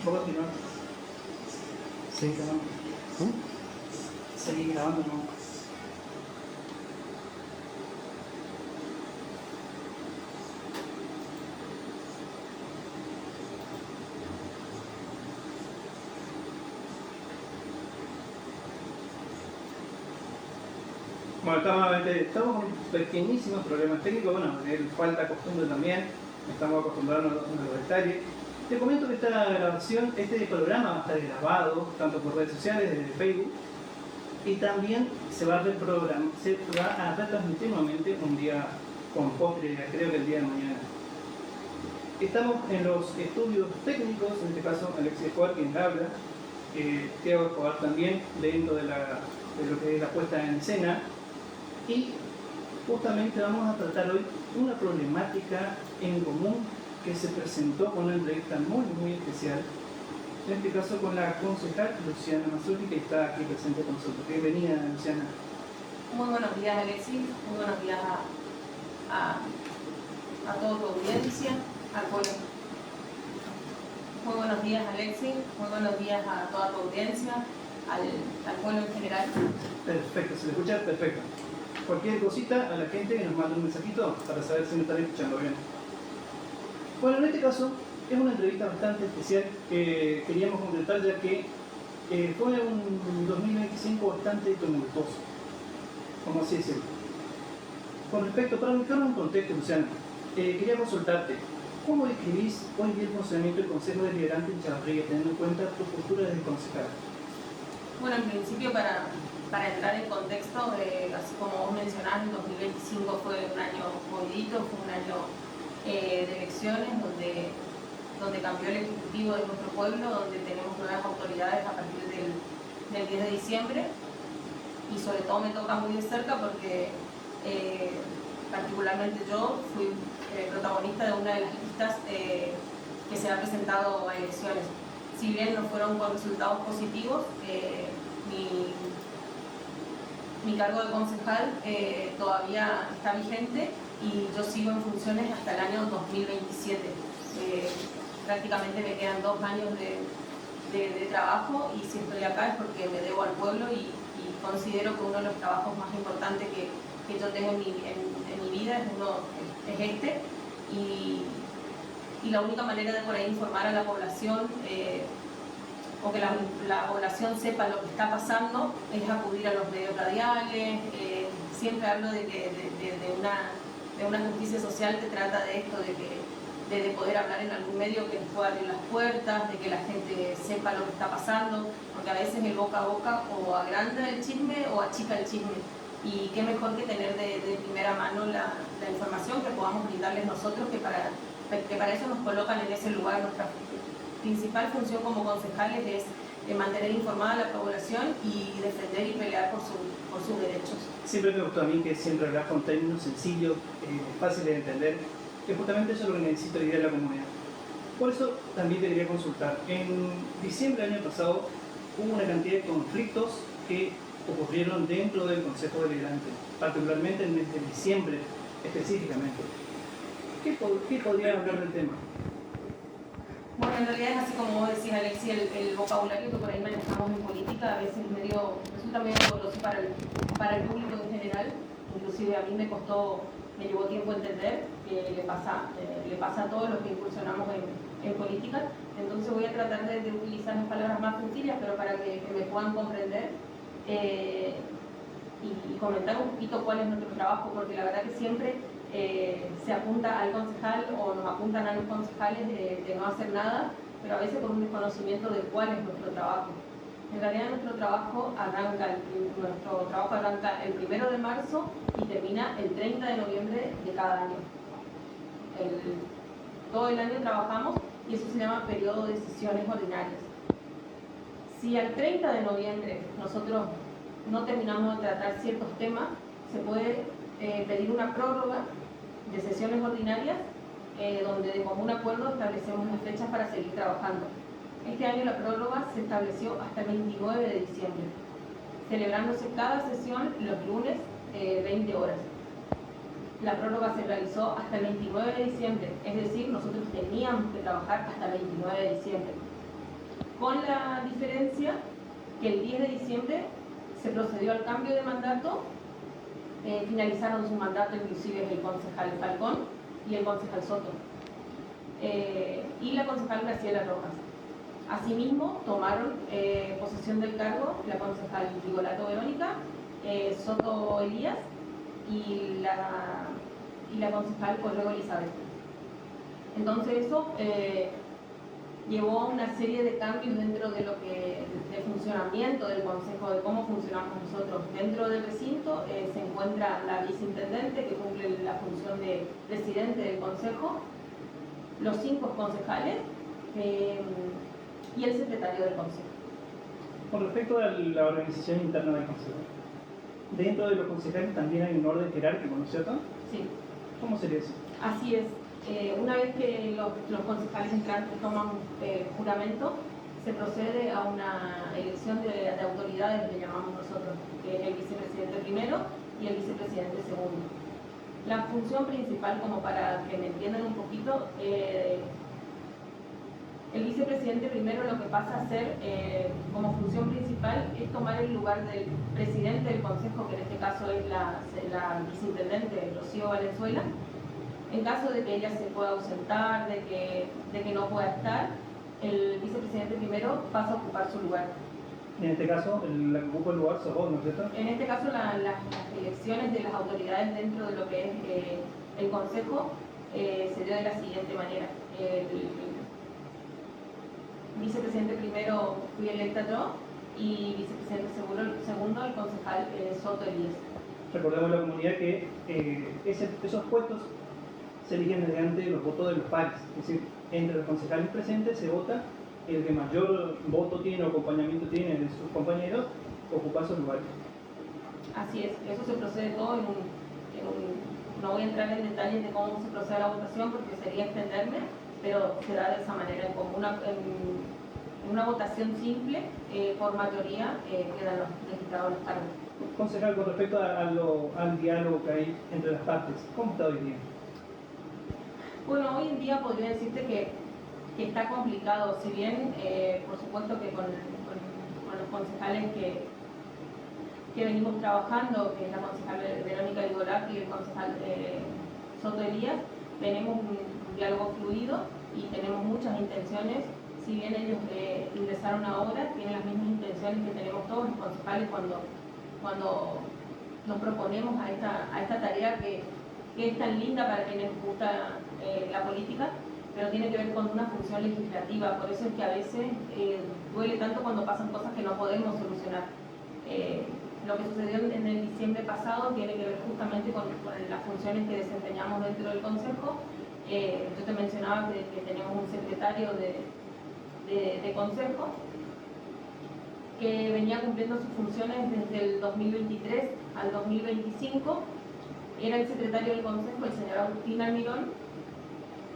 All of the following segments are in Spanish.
¿Puedo continuar? Seguí grabando. Seguí grabando, ¿no? Bueno, estamos con pequeñísimos problemas técnicos, bueno, falta costumbre también, estamos acostumbrados a los detalles. Te comento que esta grabación, este programa va a estar grabado tanto por redes sociales, desde Facebook, y también se va a retransmitir nuevamente un día con postre, creo que el día de mañana. Estamos en los estudios técnicos, en este caso Alexis Escobar quien habla, Thiago Escobar también, dentro de lo que es la puesta en escena. Y justamente vamos a tratar hoy una problemática en común que se presentó con una entrevista muy especial, en este caso con la concejal Luciana Mazzoli, que está aquí presente con nosotros. Bienvenida, Luciana. Muy buenos días, Alexis. Muy buenos días a toda tu audiencia, al pueblo. Muy buenos días, Alexis. Muy buenos días a toda tu audiencia, al pueblo en general. Perfecto, ¿se le escucha? Perfecto. Cualquier cosita a la gente que nos manda un mensajito para saber si nos están escuchando bien. Bueno, en este caso es una entrevista bastante especial que queríamos completar, ya que fue un 2025 bastante tumultuoso, como así decirlo. Con respecto, para ubicarnos en contexto, Luciana, quería consultarte, ¿cómo describís hoy día el funcionamiento del Consejo Deliberante en Chavarría, teniendo en cuenta tu postura desde concejal? Bueno, en principio, para entrar en contexto, así como vos mencionás, el 2025 fue un año movidito, fue un año de elecciones donde cambió el ejecutivo de nuestro pueblo, donde tenemos nuevas autoridades a partir del 10 de diciembre, y sobre todo me toca muy de cerca porque particularmente yo fui protagonista de una de las listas que se ha presentado a elecciones. Si bien no fueron con resultados positivos, mi cargo de concejal todavía está vigente y yo sigo en funciones hasta el año 2027. Prácticamente me quedan 2 años de trabajo, y si estoy acá es porque me debo al pueblo y considero que uno de los trabajos más importantes que yo tengo en mi vida es este, y la única manera de por ahí informar a la población o que la población sepa lo que está pasando es acudir a los medios radiales. Siempre hablo de una justicia social que trata de esto, de poder hablar en algún medio que les pueda abrir las puertas, de que la gente sepa lo que está pasando, porque a veces el boca a boca o agranda el chisme o achica el chisme, y qué mejor que tener de primera mano la información que podamos brindarles nosotros, que para eso nos colocan en ese lugar. Nuestra principal función como concejales es mantener informada a la población y defender y pelear por sus derechos. Siempre me gustó a mí que siempre hablas con términos sencillos, fáciles de entender, que justamente eso es lo que necesita hoy día la comunidad. Por eso también te quería consultar. En diciembre del año pasado hubo una cantidad de conflictos que ocurrieron dentro del Consejo Deliberante, particularmente en el mes de diciembre específicamente. ¿Qué podría hablar del tema? Bueno, en realidad es así como vos decís, Alexi, el vocabulario que por ahí manejamos en política a veces resulta medio doloroso para el público en general. Inclusive a mí me llevó tiempo entender que le pasa a todos los que incursionamos en política. Entonces voy a tratar de utilizar las palabras más sencillas, pero para que me puedan comprender y comentar un poquito cuál es nuestro trabajo, porque la verdad que siempre se apunta al concejal, o nos apuntan a los concejales de no hacer nada, pero a veces con un desconocimiento de cuál es nuestro trabajo. En realidad nuestro trabajo arranca el 1 de marzo y termina el 30 de noviembre de cada año. Todo el año trabajamos, y eso se llama periodo de sesiones ordinarias. Si al 30 de noviembre nosotros no terminamos de tratar ciertos temas, se puede pedir una prórroga de sesiones ordinarias, donde de común acuerdo establecemos las fechas para seguir trabajando. Este año la prórroga se estableció hasta el 29 de diciembre, celebrándose cada sesión los lunes 20 horas. La prórroga se realizó hasta el 29 de diciembre, es decir, nosotros teníamos que trabajar hasta el 29 de diciembre. con la diferencia que el 10 de diciembre se procedió al cambio de mandato, finalizaron su mandato inclusive el concejal Falcón y el concejal Soto, y la concejal Graciela Rojas. Asimismo, tomaron posesión del cargo la concejal Rigolato Verónica, Soto Elías y la concejal Orrego Elizabeth. Entonces eso llevó a una serie de cambios dentro de lo que del funcionamiento del consejo, de cómo funcionamos nosotros. Dentro del recinto se encuentra la viceintendente, que cumple la función de presidente del consejo, los 5 concejales y el secretario del consejo. Con respecto a la organización interna del consejo, dentro de los concejales también hay un orden jerárquico, ¿no es cierto? Sí. ¿Cómo sería eso? Así es. Una vez que los concejales entrantes toman juramento, se procede a una elección de autoridades, le llamamos nosotros, que es el vicepresidente primero y el vicepresidente segundo. La función principal, como para que me entiendan un poquito, el vicepresidente primero lo que pasa a ser como función principal es tomar el lugar del presidente del consejo, que en este caso es la viceintendente Rocío Valenzuela. En caso de que ella se pueda ausentar, de que no pueda estar, el vicepresidente primero pasa a ocupar su lugar. En este caso, la que ocupa el lugar sos vos, ¿no es cierto? En este caso, las elecciones de las autoridades dentro de lo que es el consejo se dio de la siguiente manera. El vicepresidente primero fui electa yo y vicepresidente segundo el concejal Soto Elías. Recordemos a la comunidad que esos puestos se eligen mediante los votos de los pares, es decir, entre los concejales presentes se vota el que mayor voto tiene o acompañamiento tiene de sus compañeros, ocupa esos lugares. Así es, eso se procede todo no voy a entrar en detalles de cómo se procede la votación porque sería extenderme, pero se da de esa manera, en una votación simple, por mayoría, quedan los registrados los cargos. Concejal, con respecto al diálogo que hay entre las partes, ¿cómo está hoy día? Bueno, hoy en día podría decirte que está complicado, si bien por supuesto que con los concejales que venimos trabajando, que es la concejal Verónica Rigolato y el concejal Soto Elías, tenemos un diálogo fluido y tenemos muchas intenciones. Si bien ellos ingresaron ahora, tienen las mismas intenciones que tenemos todos los concejales cuando nos proponemos a esta tarea que es tan linda para quienes les gusta la política, pero tiene que ver con una función legislativa. Por eso es que a veces duele tanto cuando pasan cosas que no podemos solucionar. Lo que sucedió en el diciembre pasado tiene que ver justamente con las funciones que desempeñamos dentro del consejo. Yo te mencionaba que tenemos un secretario de consejo que venía cumpliendo sus funciones desde el 2023 al 2025. Era el secretario del consejo, el señor Agustín Almirón,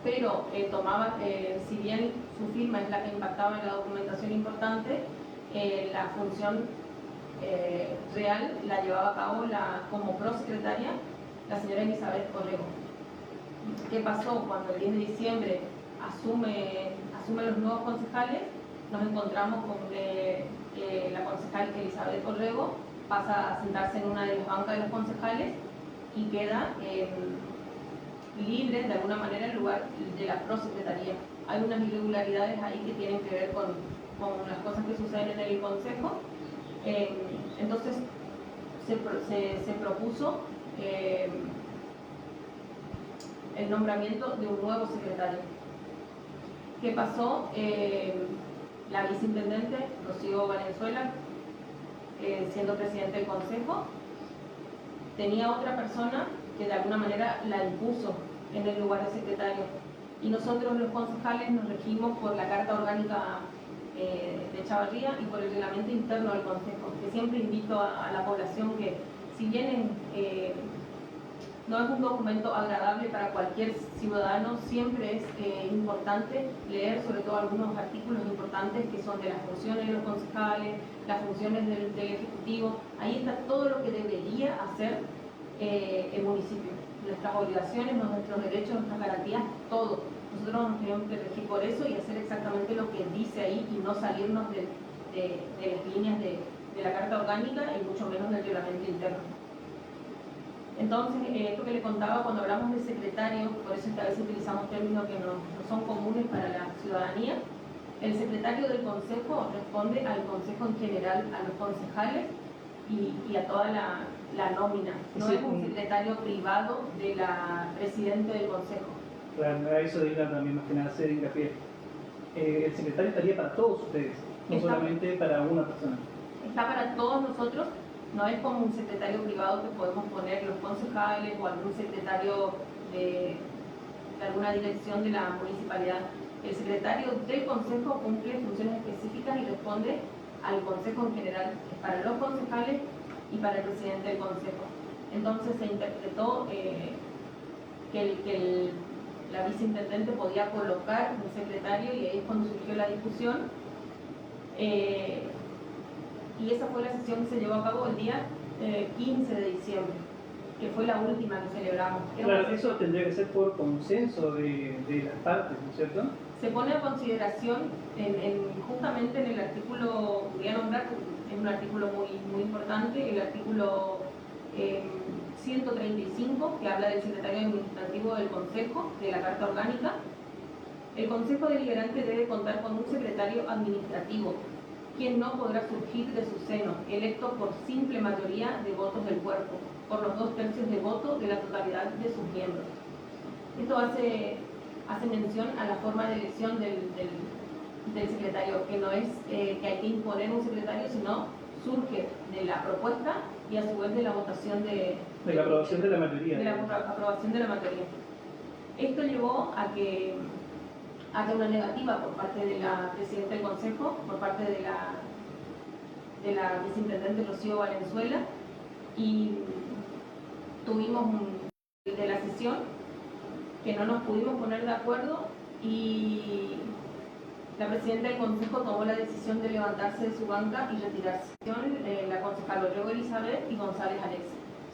pero tomaba, si bien su firma es la que impactaba en la documentación importante, la función real la llevaba a cabo como prosecretaria la señora Elizabeth Orrego. ¿Qué pasó? Cuando el 10 de diciembre asume los nuevos concejales, nos encontramos con que la concejal Elizabeth Orrego pasa a sentarse en una de las bancas de los concejales y queda libre de alguna manera el lugar de la prosecretaría. Hay unas irregularidades ahí que tienen que ver con las cosas que suceden en el consejo. Entonces se propuso el nombramiento de un nuevo secretario. ¿Qué pasó? La viceintendente Rocío Valenzuela, siendo presidente del consejo, tenía otra persona que de alguna manera la impuso en el lugar de secretario. Y nosotros los concejales nos regimos por la Carta Orgánica de Chavarría y por el reglamento interno del consejo, que siempre invito a la población que, si bien no es un documento agradable para cualquier ciudadano, siempre es importante leer sobre todo algunos artículos importantes que son de las funciones de los concejales, las funciones del Ejecutivo. Ahí está todo lo que debería hacer el municipio. nuestras obligaciones, nuestros derechos, nuestras garantías, todo. Nosotros nos tenemos que regir por eso y hacer exactamente lo que dice ahí y no salirnos de las líneas de la Carta Orgánica y mucho menos del reglamento interno. Entonces, esto que le contaba, cuando hablamos de secretario, por eso es que a veces utilizamos términos que no son comunes para la ciudadanía, el secretario del Consejo responde al Consejo en general, a los concejales y a toda la nómina. No es un secretario privado de la presidenta del Consejo. Claro, a eso iba también más que nada hacer hincapié. El secretario estaría para todos ustedes, no solamente para una persona. Está para todos nosotros, no es como un secretario privado que podemos poner los concejales o algún secretario de alguna dirección de la municipalidad. El secretario del Consejo cumple funciones específicas y responde al Consejo en general, para los concejales y para el presidente del Consejo. Entonces se interpretó que la viceintendente podía colocar un secretario y ahí es cuando surgió la discusión. Y esa fue la sesión que se llevó a cabo el día 15 de diciembre, que fue la última que celebramos. Claro, eso tendría que ser por consenso de las partes, ¿no es cierto? Se pone a consideración justamente en el artículo, voy a nombrar, es un artículo muy importante, el artículo 135, que habla del secretario administrativo del Consejo, de la Carta Orgánica. El Consejo Deliberante debe contar con un secretario administrativo, quien no podrá surgir de su seno, electo por simple mayoría de votos del cuerpo, por los 2/3 de voto de la totalidad de sus miembros. Esto hace mención a la forma de elección del secretario, que no es que hay que imponer un secretario, sino surge de la propuesta y a su vez de la votación de la aprobación de la mayoría. De la aprobación de la mayoría. Esto llevó a que haya una negativa por parte de la presidenta del Consejo, por parte de la viceintendente Rocío Valenzuela, y tuvimos de la sesión que no nos pudimos poner de acuerdo y la presidenta del Consejo tomó la decisión de levantarse de su banca y retirarse. La concejal Olego Elizabeth y González Alex.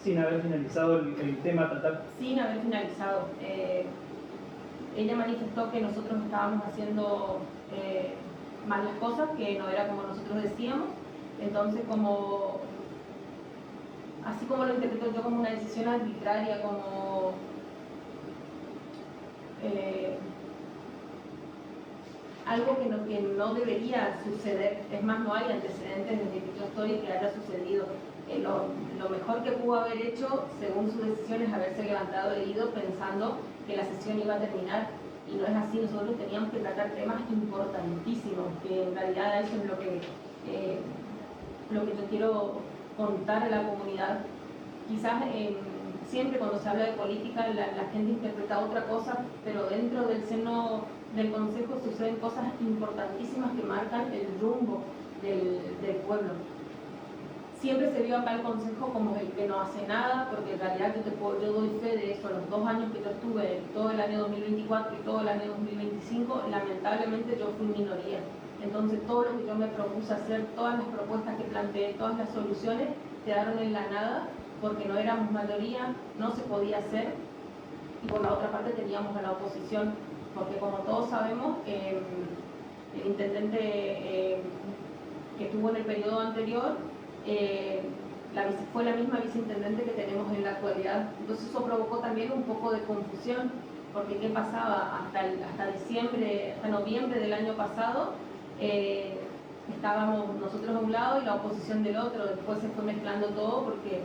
Sin haber finalizado el tema a tratar. Sin haber finalizado. Ella manifestó que nosotros estábamos haciendo mal las cosas, que no era como nosotros decíamos. Entonces, así como lo interpreto yo como una decisión arbitraria, como algo que no debería suceder. Es más, no hay antecedentes desde que yo estoy que haya sucedido. Lo mejor que pudo haber hecho, según su decisión, es haberse levantado e ido pensando que la sesión iba a terminar, y no es así. Nosotros teníamos que tratar temas importantísimos, que en realidad eso es lo que yo quiero contar a la comunidad. Quizás siempre cuando se habla de política la gente interpreta otra cosa, pero dentro del seno del Consejo suceden cosas importantísimas que marcan el rumbo del pueblo. Siempre se vio acá el Consejo como el que no hace nada, porque en realidad yo doy fe de eso. Los 2 años que yo estuve, todo el año 2024 y todo el año 2025, lamentablemente yo fui minoría. Entonces todo lo que yo me propuse hacer, todas las propuestas que planteé, todas las soluciones, quedaron en la nada, porque no éramos mayoría, no se podía hacer, y por la otra parte teníamos a la oposición, porque como todos sabemos, el intendente que estuvo en el periodo anterior, fue la misma viceintendente que tenemos en la actualidad. Entonces eso provocó también un poco de confusión, porque ¿qué pasaba? Hasta diciembre, hasta noviembre del año pasado, estábamos nosotros a un lado y la oposición del otro. Después se fue mezclando todo porque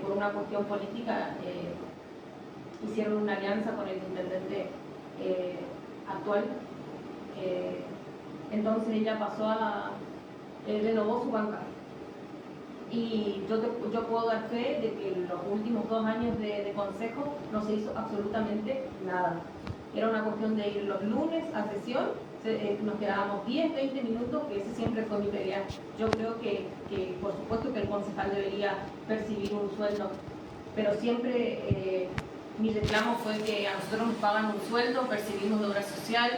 por una cuestión política hicieron una alianza con el intendente actual. Entonces ella renovó su banca. Y yo puedo dar fe de que en los últimos 2 años de consejo no se hizo absolutamente nada. Era una cuestión de ir los lunes a sesión, nos quedábamos 10, 20 minutos, que ese siempre fue mi pelea. Yo creo que por supuesto que el concejal debería percibir un sueldo, pero siempre mi reclamo fue que a nosotros nos pagan un sueldo, percibimos de obra social,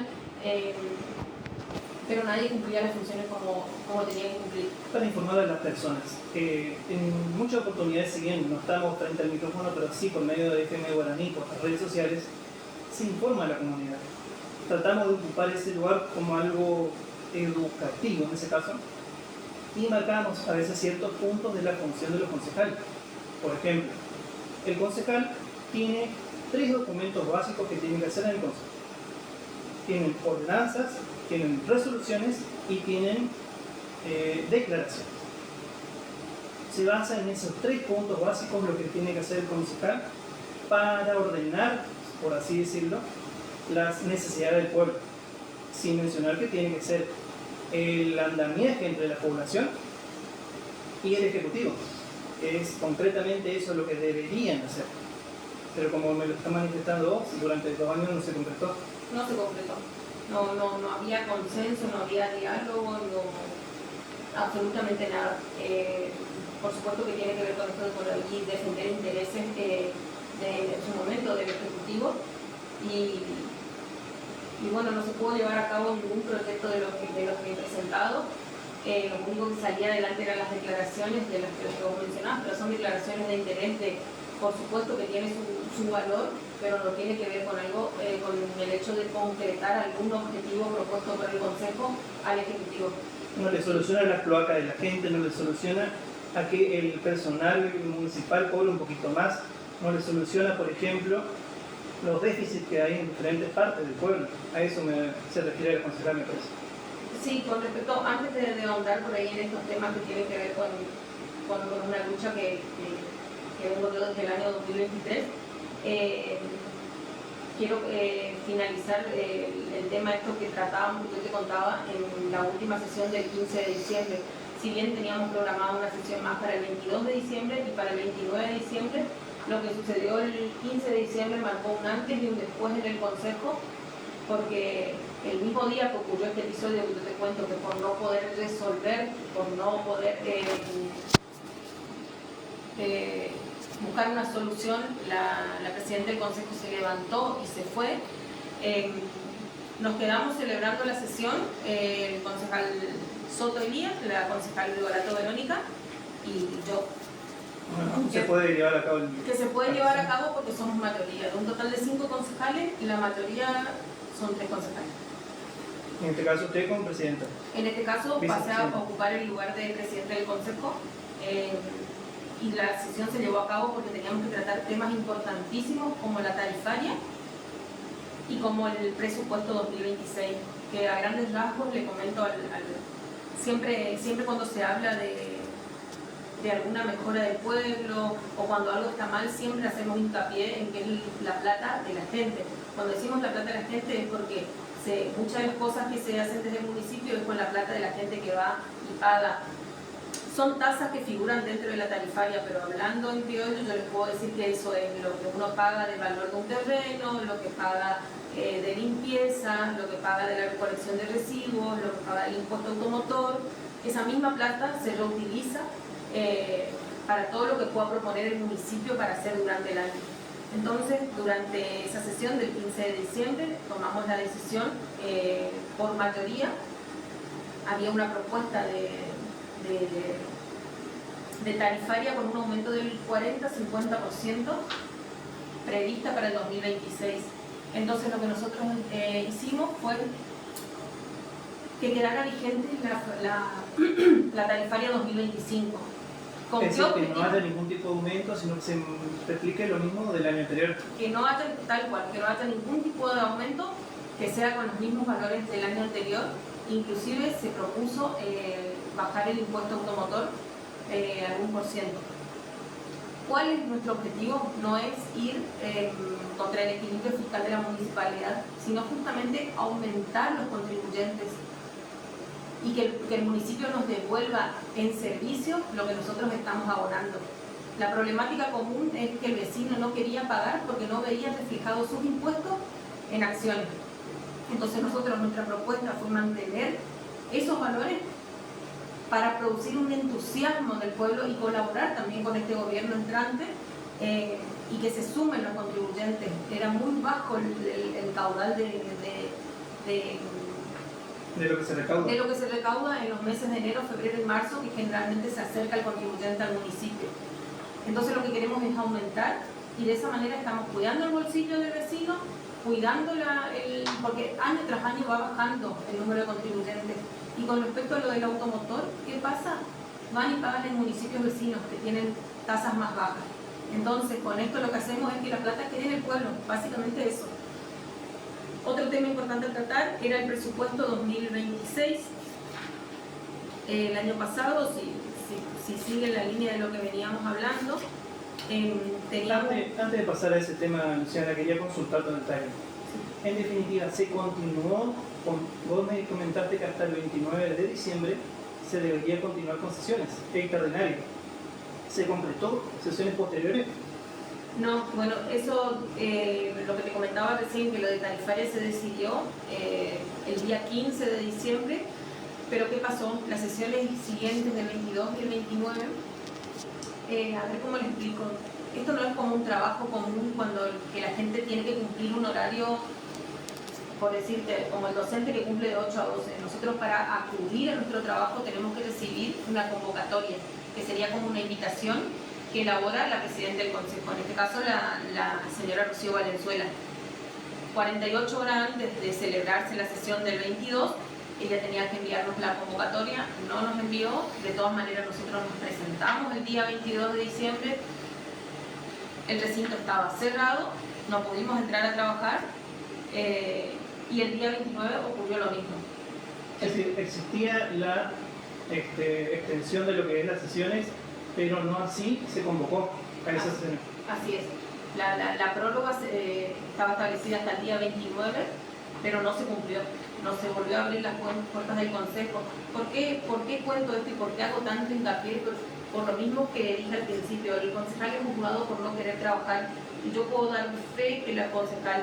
pero nadie cumplía las funciones como tenía que cumplir. Para informar a las personas, en muchas oportunidades, si bien no estamos frente al micrófono, pero sí por medio de FM Guaraní, por las redes sociales, se informa a la comunidad. Tratamos de ocupar ese lugar como algo educativo en ese caso, y marcamos a veces ciertos puntos de la función de los concejales. Por ejemplo, el concejal tiene 3 documentos básicos que tiene que hacer en el consejo. Tienen ordenanzas, tienen resoluciones y tienen declaraciones. Se basa en esos 3 puntos básicos lo que tiene que hacer el concejal para ordenar, por así decirlo, las necesidades del pueblo, sin mencionar que tiene que ser el andamiaje entre la población y el ejecutivo. Es concretamente eso lo que deberían hacer, pero como me lo está manifestando vos, durante 2 años no se concretó. No se completó. No había consenso, no había diálogo, absolutamente nada. Por supuesto que tiene que ver con esto de defender intereses en su momento del Ejecutivo y bueno, no se pudo llevar a cabo ningún proyecto de los que he presentado. Lo único que salía adelante eran las declaraciones de las que vos mencionás, pero son declaraciones de interés por supuesto que tiene su valor, pero no tiene que ver con algo, con el hecho de concretar algún objetivo propuesto por el Consejo al Ejecutivo. No le soluciona la cloaca de la gente, no le soluciona a que el personal municipal cobre un poquito más, no le soluciona, por ejemplo, los déficits que hay en diferentes partes del pueblo. A eso se refiere el concejal, me parece. Sí, con respecto, antes de ahondar por ahí en estos temas que tienen que ver con una lucha que vengo yo desde el año 2023, quiero finalizar el tema esto que tratábamos, que yo te contaba en la última sesión del 15 de diciembre. Si bien teníamos programado una sesión más para el 22 de diciembre y para el 29 de diciembre, lo que sucedió el 15 de diciembre marcó un antes y un después en el Consejo, porque el mismo día que ocurrió este episodio que yo te cuento, que por no poder resolver, por no poder buscar una solución, la presidenta del Consejo se levantó y se fue. Nos quedamos celebrando la sesión, el concejal Soto Elías, la concejal Liberato Verónica y yo. Bueno, se puede llevar a cabo que se puede llevar a cabo porque somos mayoría. De un total de 5 concejales, la mayoría son 3 concejales. En este caso usted como presidenta. En este caso pasé a ocupar el lugar de presidente del Consejo y la sesión se llevó a cabo porque teníamos que tratar temas importantísimos como la tarifaria y como el presupuesto 2026, que a grandes rasgos le comento siempre cuando se habla de alguna mejora del pueblo o cuando algo está mal, siempre hacemos hincapié en que es la plata de la gente. Cuando decimos la plata de la gente es porque muchas de las cosas que se hacen desde el municipio es con la plata de la gente que va y paga. Son tasas que figuran dentro de la tarifaria, pero hablando en criollo yo les puedo decir que eso es lo que uno paga del valor de un terreno, lo que paga de limpieza, lo que paga de la recolección de residuos, lo que paga del impuesto automotor. Esa misma plata se reutiliza para todo lo que pueda proponer el municipio para hacer durante el año. Entonces, durante esa sesión del 15 de diciembre tomamos la decisión por mayoría. Había una propuesta de tarifaria con un aumento del 40-50% prevista para el 2026. Entonces lo que nosotros hicimos fue que quedara vigente la tarifaria 2025. ¿Con es decir, que no haya ningún tipo de aumento, sino que se replique lo mismo del año anterior? Que no haya, tal cual, que no haya ningún tipo de aumento, que sea con los mismos valores del año anterior. Inclusive se propuso bajar el impuesto automotor algún %. ¿Cuál es nuestro objetivo? No es ir contra el equilibrio fiscal de la municipalidad, sino justamente aumentar los contribuyentes y que el municipio nos devuelva en servicio lo que nosotros estamos abonando. La problemática común es que el vecino no quería pagar porque no veía reflejados sus impuestos en acciones. Entonces nuestra propuesta fue mantener esos valores para producir un entusiasmo del pueblo y colaborar también con este gobierno entrante y que se sumen los contribuyentes. Era muy bajo el caudal de De lo que se recauda. De lo que se recauda en los meses de enero, febrero y marzo, que generalmente se acerca el contribuyente al municipio. Entonces lo que queremos es aumentar y de esa manera estamos cuidando el bolsillo del vecino, cuidando porque año tras año va bajando el número de contribuyentes. Y con respecto a lo del automotor, ¿qué pasa? Van y pagan en municipios vecinos que tienen tasas más bajas. Entonces, con esto lo que hacemos es que la plata quede en el pueblo, básicamente eso. Otro tema importante a tratar era el presupuesto 2026. El año pasado, si sigue la línea de lo que veníamos hablando, teníamos... Antes de pasar a ese tema, Luciana, quería consultar con detalle. En definitiva, se continuó, vos me comentaste que hasta el 29 de diciembre se debería continuar con sesiones extraordinarias. ¿Se completó sesiones posteriores? No, bueno, eso, lo que te comentaba recién, que lo de tarifaria se decidió el día 15 de diciembre, pero ¿qué pasó? Las sesiones siguientes del 22 y el 29, a ver cómo les explico. Esto no es como un trabajo común que la gente tiene que cumplir un horario, por decirte, como el docente que cumple de 8 a 12. Nosotros para acudir a nuestro trabajo tenemos que recibir una convocatoria, que sería como una invitación que elabora la presidenta del Consejo, en este caso la señora Rocío Valenzuela. 48 horas antes de celebrarse la sesión del 22, ella tenía que enviarnos la convocatoria, no nos envió, de todas maneras nosotros nos presentamos el día 22 de diciembre, el recinto estaba cerrado, no pudimos entrar a trabajar, y el día 29 ocurrió lo mismo. Es decir, existía la extensión de lo que es las sesiones, pero no así se convocó a esas sesiones. Así es. La prórroga estaba establecida hasta el día 29, pero no se cumplió. No se volvió a abrir las puertas del Consejo. ¿Por qué cuento esto y por qué hago tanto hincapié? Por lo mismo que dije al principio, el concejal es juzgado por no querer trabajar. Y yo puedo dar fe que la concejal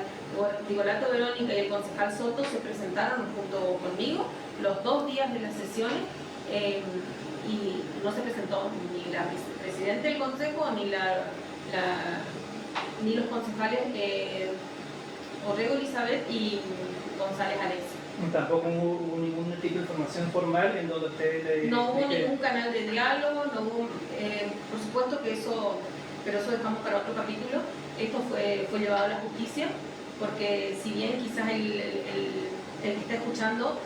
Rigoletto Verónica y el concejal Soto se presentaron junto conmigo los 2 días de las sesiones, y no se presentó ni la presidenta del consejo ni los concejales Orrego Elizabeth y González Alexis. Tampoco hubo ningún tipo de información formal en donde ustedes... No hubo ningún canal de diálogo, no hubo, por supuesto que eso, pero eso dejamos para otro capítulo. Esto fue llevado a la justicia, porque si bien quizás el que está escuchando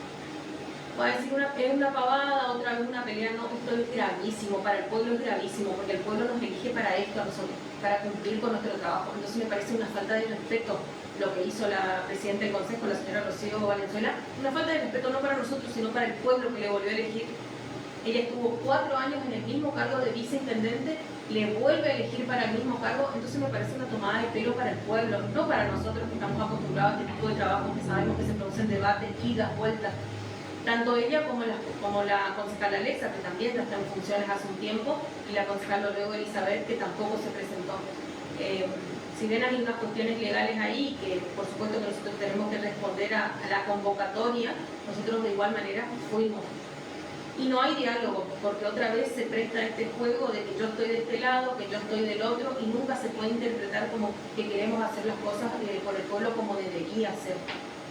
va a decir es una pavada, otra vez una pelea, no, esto es gravísimo, para el pueblo es gravísimo, porque el pueblo nos elige para esto a nosotros, para cumplir con nuestro trabajo. Entonces me parece una falta de respeto lo que hizo la presidenta del Consejo, la señora Rocío Valenzuela, una falta de respeto no para nosotros, sino para el pueblo que le volvió a elegir. Ella estuvo 4 años en el mismo cargo de viceintendente, le vuelve a elegir para el mismo cargo, entonces me parece una tomada de pelo para el pueblo, no para nosotros que estamos acostumbrados a este tipo de trabajo, que sabemos que se producen debates, idas, vueltas. Tanto ella como la concejal Alexa, que también ya está en funciones hace un tiempo, y la concejal Orrego Elizabeth, que tampoco se presentó. Si bien hay unas cuestiones legales ahí, que por supuesto que nosotros tenemos que responder a la convocatoria, nosotros de igual manera fuimos. Y no hay diálogo, porque otra vez se presta este juego de que yo estoy de este lado, que yo estoy del otro, y nunca se puede interpretar como que queremos hacer las cosas por el pueblo como debería ser.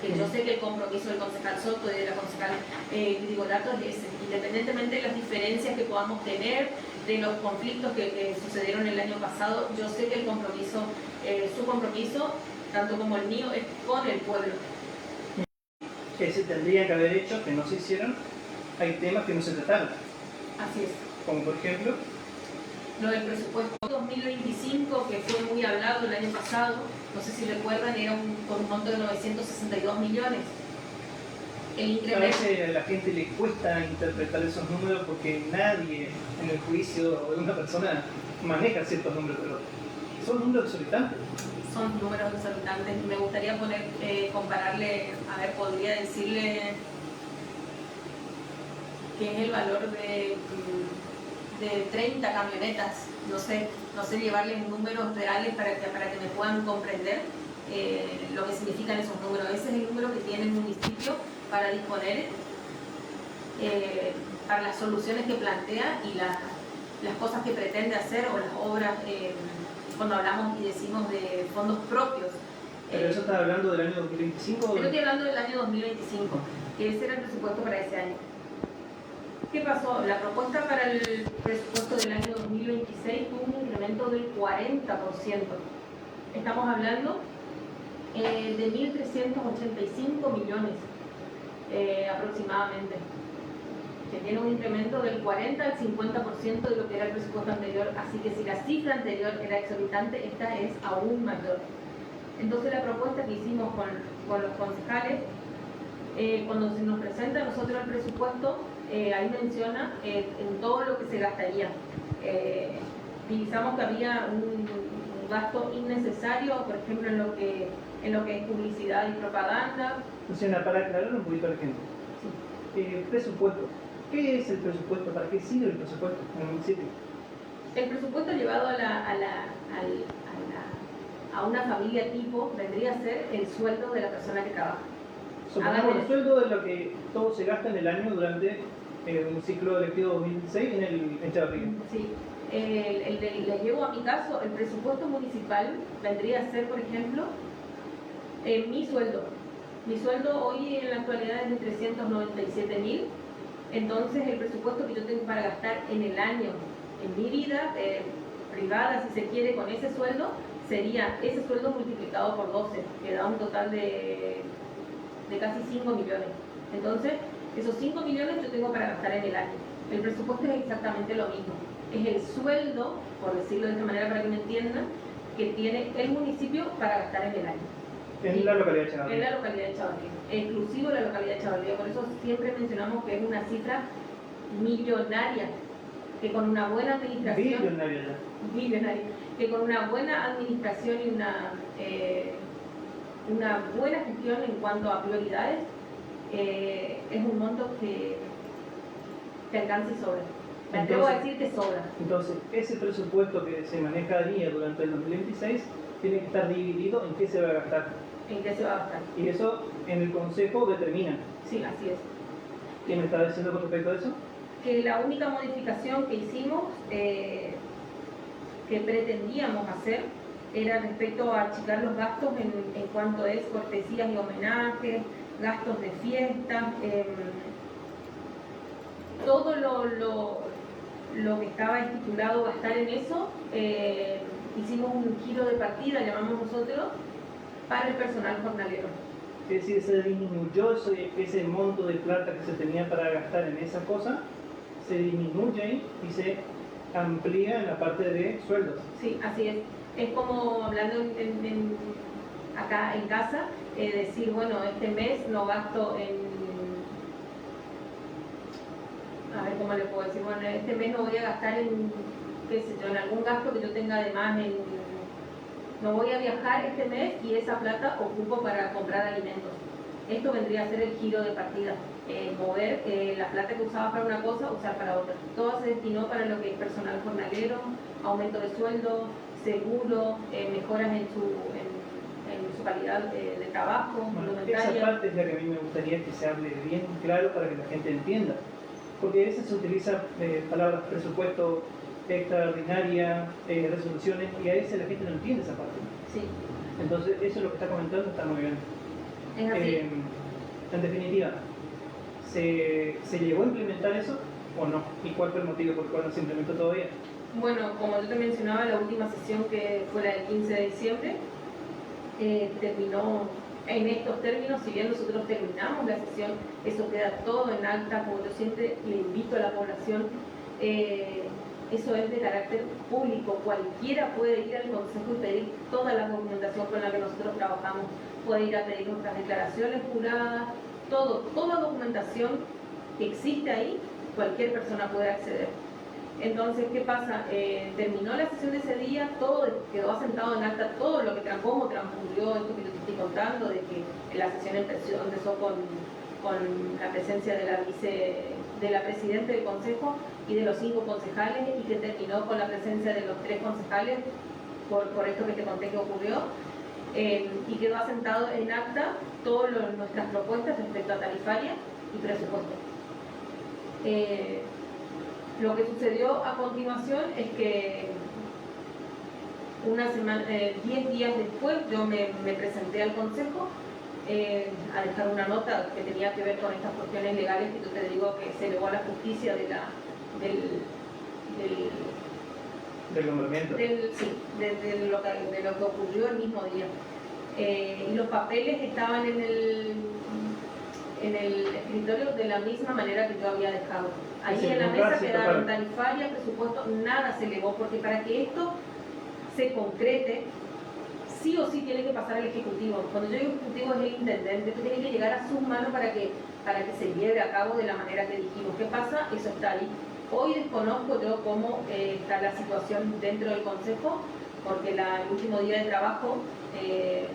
Que yo sé que el compromiso del concejal Soto y de la concejal Rigoletto es ese, independientemente de las diferencias que podamos tener, de los conflictos que sucedieron el año pasado, yo sé que el compromiso, su compromiso, tanto como el mío, es con el pueblo. Que se tendrían que haber hecho, que no se hicieron. Hay temas que no se trataron. Así es. Como por ejemplo... Lo del presupuesto 2025, que fue muy hablado el año pasado, no sé si recuerdan, era con un monto de 962 millones. El incremento... A veces a la gente le cuesta interpretar esos números porque nadie en el juicio de una persona maneja ciertos números, pero son números exorbitantes. Son números exorbitantes. Me gustaría compararle, a ver, podría decirle que es el valor de 30 camionetas, no sé llevarles números reales para que me puedan comprender lo que significan esos números. Ese es el número que tiene el municipio para disponer para las soluciones que plantea y las cosas que pretende hacer, o las obras, cuando hablamos y decimos de fondos propios. ¿Pero eso está hablando del año 2025? Yo estoy hablando del año 2025. que ese era el presupuesto para ese año. ¿Qué pasó? La propuesta para el presupuesto del año 2026 tuvo un incremento del 40%. Estamos hablando de 1.385 millones aproximadamente, que tiene un incremento del 40 al 50% de lo que era el presupuesto anterior, así que si la cifra anterior era exorbitante, esta es aún mayor. Entonces la propuesta que hicimos con los concejales, cuando se nos presenta a nosotros el presupuesto, ahí menciona en todo lo que se gastaría. Utilizamos que había un gasto innecesario, por ejemplo, en lo que es publicidad y propaganda. Luciana, para aclarar un poquito a la gente, presupuesto. ¿Qué es el presupuesto? ¿Para qué sirve el presupuesto en el municipio? El presupuesto llevado a una familia tipo vendría a ser el sueldo de la persona que trabaja. Supongamos el sueldo de lo que todo se gasta en el año durante un ciclo electivo 2006 en Chavarría. Sí. Les llevo a mi caso, el presupuesto municipal vendría a ser, por ejemplo, mi sueldo. Mi sueldo hoy en la actualidad es de 397.000. Entonces el presupuesto que yo tengo para gastar en el año, en mi vida privada, si se quiere, con ese sueldo, sería ese sueldo multiplicado por 12, que da un total de casi 5 millones. Entonces, esos 5 millones yo tengo para gastar en el año. El presupuesto es exactamente lo mismo. Es el sueldo, por decirlo de esta manera para que me entiendan, que tiene el municipio para gastar en el año. En la localidad de Chavarría. En la localidad de Chavarría. Exclusivo de la localidad de Chavarría. Por eso siempre mencionamos que es una cifra millonaria, que con una buena administración... Billonaria. Que con una buena administración y una buena gestión en cuanto a prioridades, es un monto que alcanza y sobra. Me atrevo a decir que sobra. Entonces, ese presupuesto que se maneja día durante el 2026 tiene que estar dividido en qué se va a gastar. ¿En qué se va a gastar? Y eso en el Consejo determina. Sí, así es. ¿Qué me está diciendo con respecto a eso? Que la única modificación que hicimos, que pretendíamos hacer, era respecto a achicar los gastos en cuanto es cortesías y homenajes, gastos de fiesta, todo lo que estaba estipulado gastar en eso, hicimos un giro de partida, llamamos nosotros, para el personal jornalero. Es decir, se disminuyó ese monto de plata que se tenía para gastar en esa cosa, se disminuye y se amplía en la parte de sueldos. Sí, así es. Es como hablando acá en casa, decir, bueno, este mes no gasto a ver cómo le puedo decir, bueno, este mes no voy a gastar qué sé yo, en algún gasto que yo tenga además no voy a viajar este mes y esa plata ocupo para comprar alimentos. Esto vendría a ser el giro de partida, mover la plata que usaba para una cosa, usar para otra. Todo se destinó para lo que es personal jornalero, aumento de sueldo, seguro, mejoras en su calidad de trabajo, esa parte es la que a mí me gustaría que se hable bien claro para que la gente entienda. Porque a veces se utilizan palabras presupuesto, extraordinaria, resoluciones, y a veces la gente no entiende esa parte. Sí. Entonces, eso es lo que está comentando, está muy bien. Es así. En definitiva, ¿se llegó a implementar eso o no? ¿Y cuál fue el motivo por el cual no se implementó todavía? Bueno, como yo te mencionaba, la última sesión que fue la del 15 de diciembre, terminó en estos términos. Si bien nosotros terminamos la sesión, eso queda todo en acta, como yo siempre le invito a la población, eso es de carácter público, cualquiera puede ir al consejo y pedir toda la documentación con la que nosotros trabajamos, puede ir a pedir nuestras declaraciones juradas, toda documentación que existe ahí, cualquier persona puede acceder. Entonces, ¿qué pasa? Terminó la sesión de ese día, todo quedó asentado en acta, todo lo que cómo transcurrió esto que yo te estoy contando, de que la sesión empezó con la presencia de la presidenta del consejo y de los 5 concejales, y que terminó con la presencia de los 3 concejales por esto que te conté que ocurrió, y quedó asentado en acta todas nuestras propuestas respecto a tarifaria y presupuesto. Lo que sucedió a continuación es que 10 días después yo me presenté al consejo a dejar una nota que tenía que ver con estas cuestiones legales que yo te digo que se elevó a la justicia del nombramiento. Sí, de lo que ocurrió el mismo día. Y los papeles estaban en el escritorio de la misma manera que yo había dejado. Ahí en la mesa quedaron tarifaria, presupuesto, nada se elevó, porque para que esto se concrete, sí o sí tiene que pasar al Ejecutivo. Cuando yo digo Ejecutivo es el Intendente, que tiene que llegar a sus manos para que se lleve a cabo de la manera que dijimos. ¿Qué pasa? Eso está ahí. Hoy desconozco yo cómo está la situación dentro del Consejo, porque el último día de trabajo que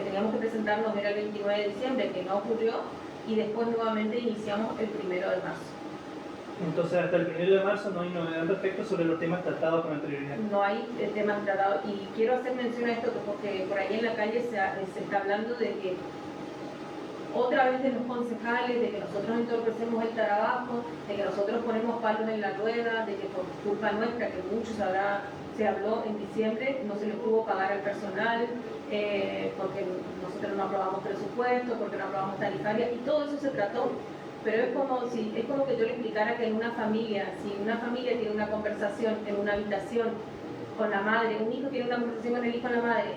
teníamos que presentarnos era el 29 de diciembre, que no ocurrió, y después nuevamente iniciamos el 1 de marzo. Entonces, hasta el 1 de marzo no hay novedad respecto sobre los temas tratados con anterioridad. No hay temas tratados, y quiero hacer mención a esto porque por ahí en la calle se está hablando de que otra vez de los concejales, de que nosotros entorpecemos el trabajo, de que nosotros ponemos palos en la rueda, de que por culpa nuestra, que mucho se habló en diciembre, no se les pudo pagar al personal, porque nosotros no aprobamos presupuesto, porque no aprobamos tarifaria, y todo eso se trató. Pero es como que yo le explicara que en una familia, si una familia tiene una conversación en una habitación con la madre, un hijo tiene una conversación con el hijo y la madre,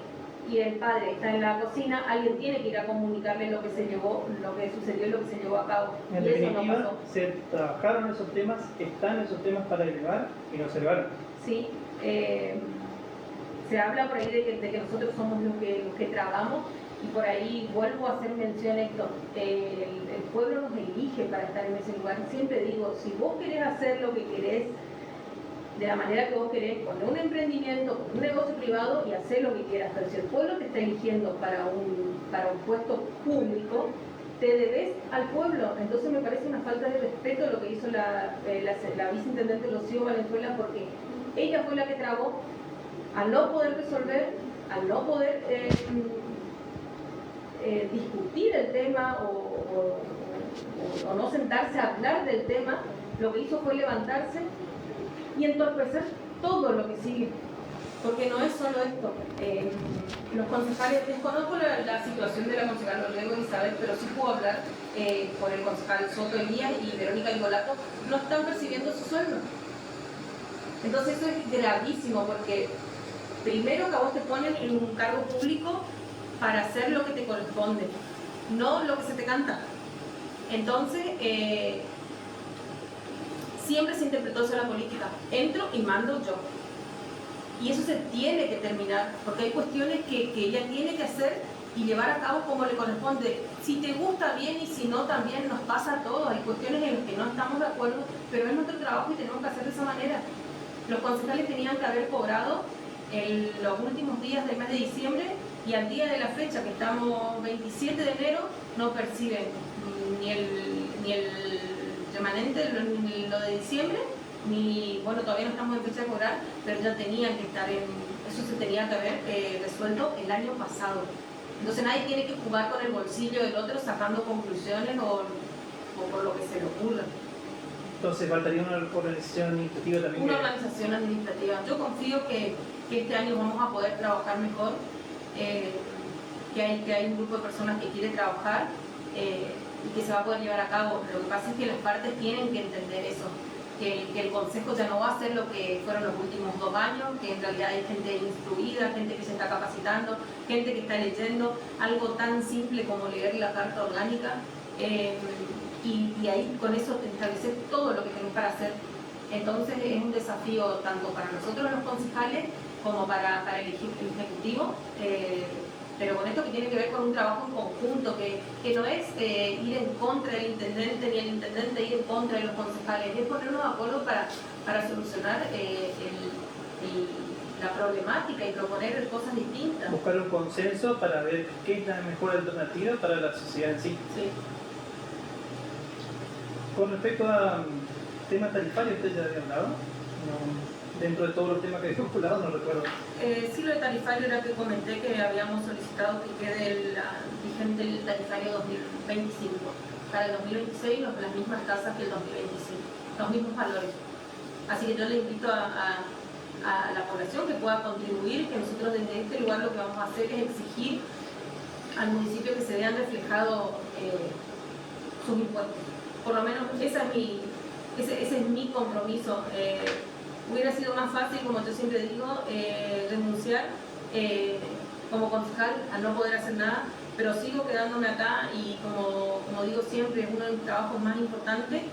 y el padre está en la cocina, alguien tiene que ir a comunicarle lo que sucedió y lo que se llevó a cabo. En definitiva, se trabajaron esos temas, están esos temas para elevar y no se elevaron. Sí, se habla por ahí de que nosotros somos los que trabamos, y por ahí vuelvo a hacer mención a esto, el pueblo nos elige para estar en ese lugar. Siempre digo, si vos querés hacer lo que querés, de la manera que vos querés, con un emprendimiento, con un negocio privado, y hacer lo que quieras, pero si el pueblo te está eligiendo para un puesto público, te debes al pueblo. Entonces me parece una falta de respeto lo que hizo la viceintendente Rocío Valenzuela, porque ella fue la que trabó, al no poder resolver, al no poder discutir el tema o no sentarse a hablar del tema, lo que hizo fue levantarse y entorpecer todo lo que sigue, porque no es solo esto. Los concejales, desconozco la situación de la concejal Orrego Elizabeth, pero sí puedo hablar por el concejal Soto Elías y Verónica Igolato, no están percibiendo su sueldo. Entonces eso es gravísimo, porque primero que a vos te ponen en un cargo público para hacer lo que te corresponde, no lo que se te canta. Entonces, siempre se interpretó eso en la política. Entro y mando yo. Y eso se tiene que terminar, porque hay cuestiones que ella tiene que hacer y llevar a cabo como le corresponde. Si te gusta bien, y si no también nos pasa a todos. Hay cuestiones en las que no estamos de acuerdo, pero es nuestro trabajo y tenemos que hacer de esa manera. Los concejales tenían que haber cobrado en los últimos días del mes de diciembre, y al día de la fecha, que estamos 27 de enero, no perciben ni el remanente, ni lo de diciembre, ni, bueno, todavía no estamos en fecha de cobrar, pero ya tenían que estar eso se tenía que haber resuelto el año pasado. Entonces nadie tiene que jugar con el bolsillo del otro sacando conclusiones o por lo que se le ocurra. Entonces faltaría una organización administrativa también. Una organización administrativa. Yo confío que este año vamos a poder trabajar mejor, que hay un grupo de personas que quiere trabajar y que se va a poder llevar a cabo. Lo que pasa es que las partes tienen que entender eso, que el Consejo ya no va a ser lo que fueron los últimos 2 años, que en realidad hay gente instruida, gente que se está capacitando, gente que está leyendo algo tan simple como leer la Carta Orgánica, y ahí con eso establecer todo lo que tenemos para hacer. Entonces es un desafío tanto para nosotros los concejales como para el Ejecutivo, pero con esto que tiene que ver con un trabajo en conjunto, que no es ir en contra del intendente ni el intendente ir en contra de los concejales, es ponernos de acuerdo para solucionar la problemática y proponer cosas distintas. Buscar un consenso para ver qué es la mejor alternativa para la sociedad en sí. Sí. Con respecto a temas tarifarios, ¿usted ya había hablado? Dentro de todos los temas que había postulado, no recuerdo. Sí, lo de tarifario era que comenté que habíamos solicitado que quede vigente el tarifario 2025. Para el 2026 las mismas tasas que el 2025, los mismos valores. Así que yo le invito a la población que pueda contribuir, que nosotros desde este lugar lo que vamos a hacer es exigir al municipio que se vean reflejados sus impuestos. Por lo menos ese es mi compromiso. Hubiera sido más fácil, como yo siempre digo, renunciar como concejal a no poder hacer nada, pero sigo quedándome acá y como digo siempre, es uno de mis trabajos más importantes.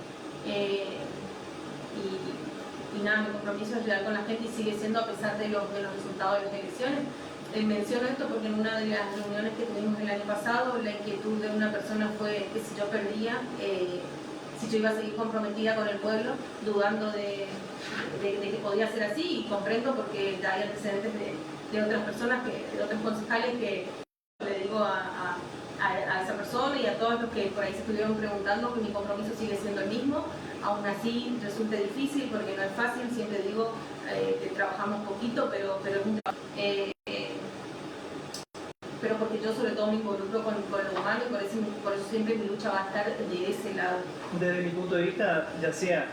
Y nada, mi compromiso es llegar con la gente y sigue siendo a pesar de los resultados de las elecciones. Menciono esto porque en una de las reuniones que tuvimos el año pasado, la inquietud de una persona fue que si yo perdía, si yo iba a seguir comprometida con el pueblo, dudando de que podía ser así, y comprendo porque ya hay antecedentes de otras personas, de otros concejales, que le digo a esa persona y a todos los que por ahí se estuvieron preguntando que mi compromiso sigue siendo el mismo. Aún así resulta difícil porque no es fácil, siempre digo que trabajamos poquito, pero es un trabajo. Pero porque yo sobre todo me involucro con lo humano y por eso siempre mi lucha va a estar de ese lado. Desde mi punto de vista, ya sea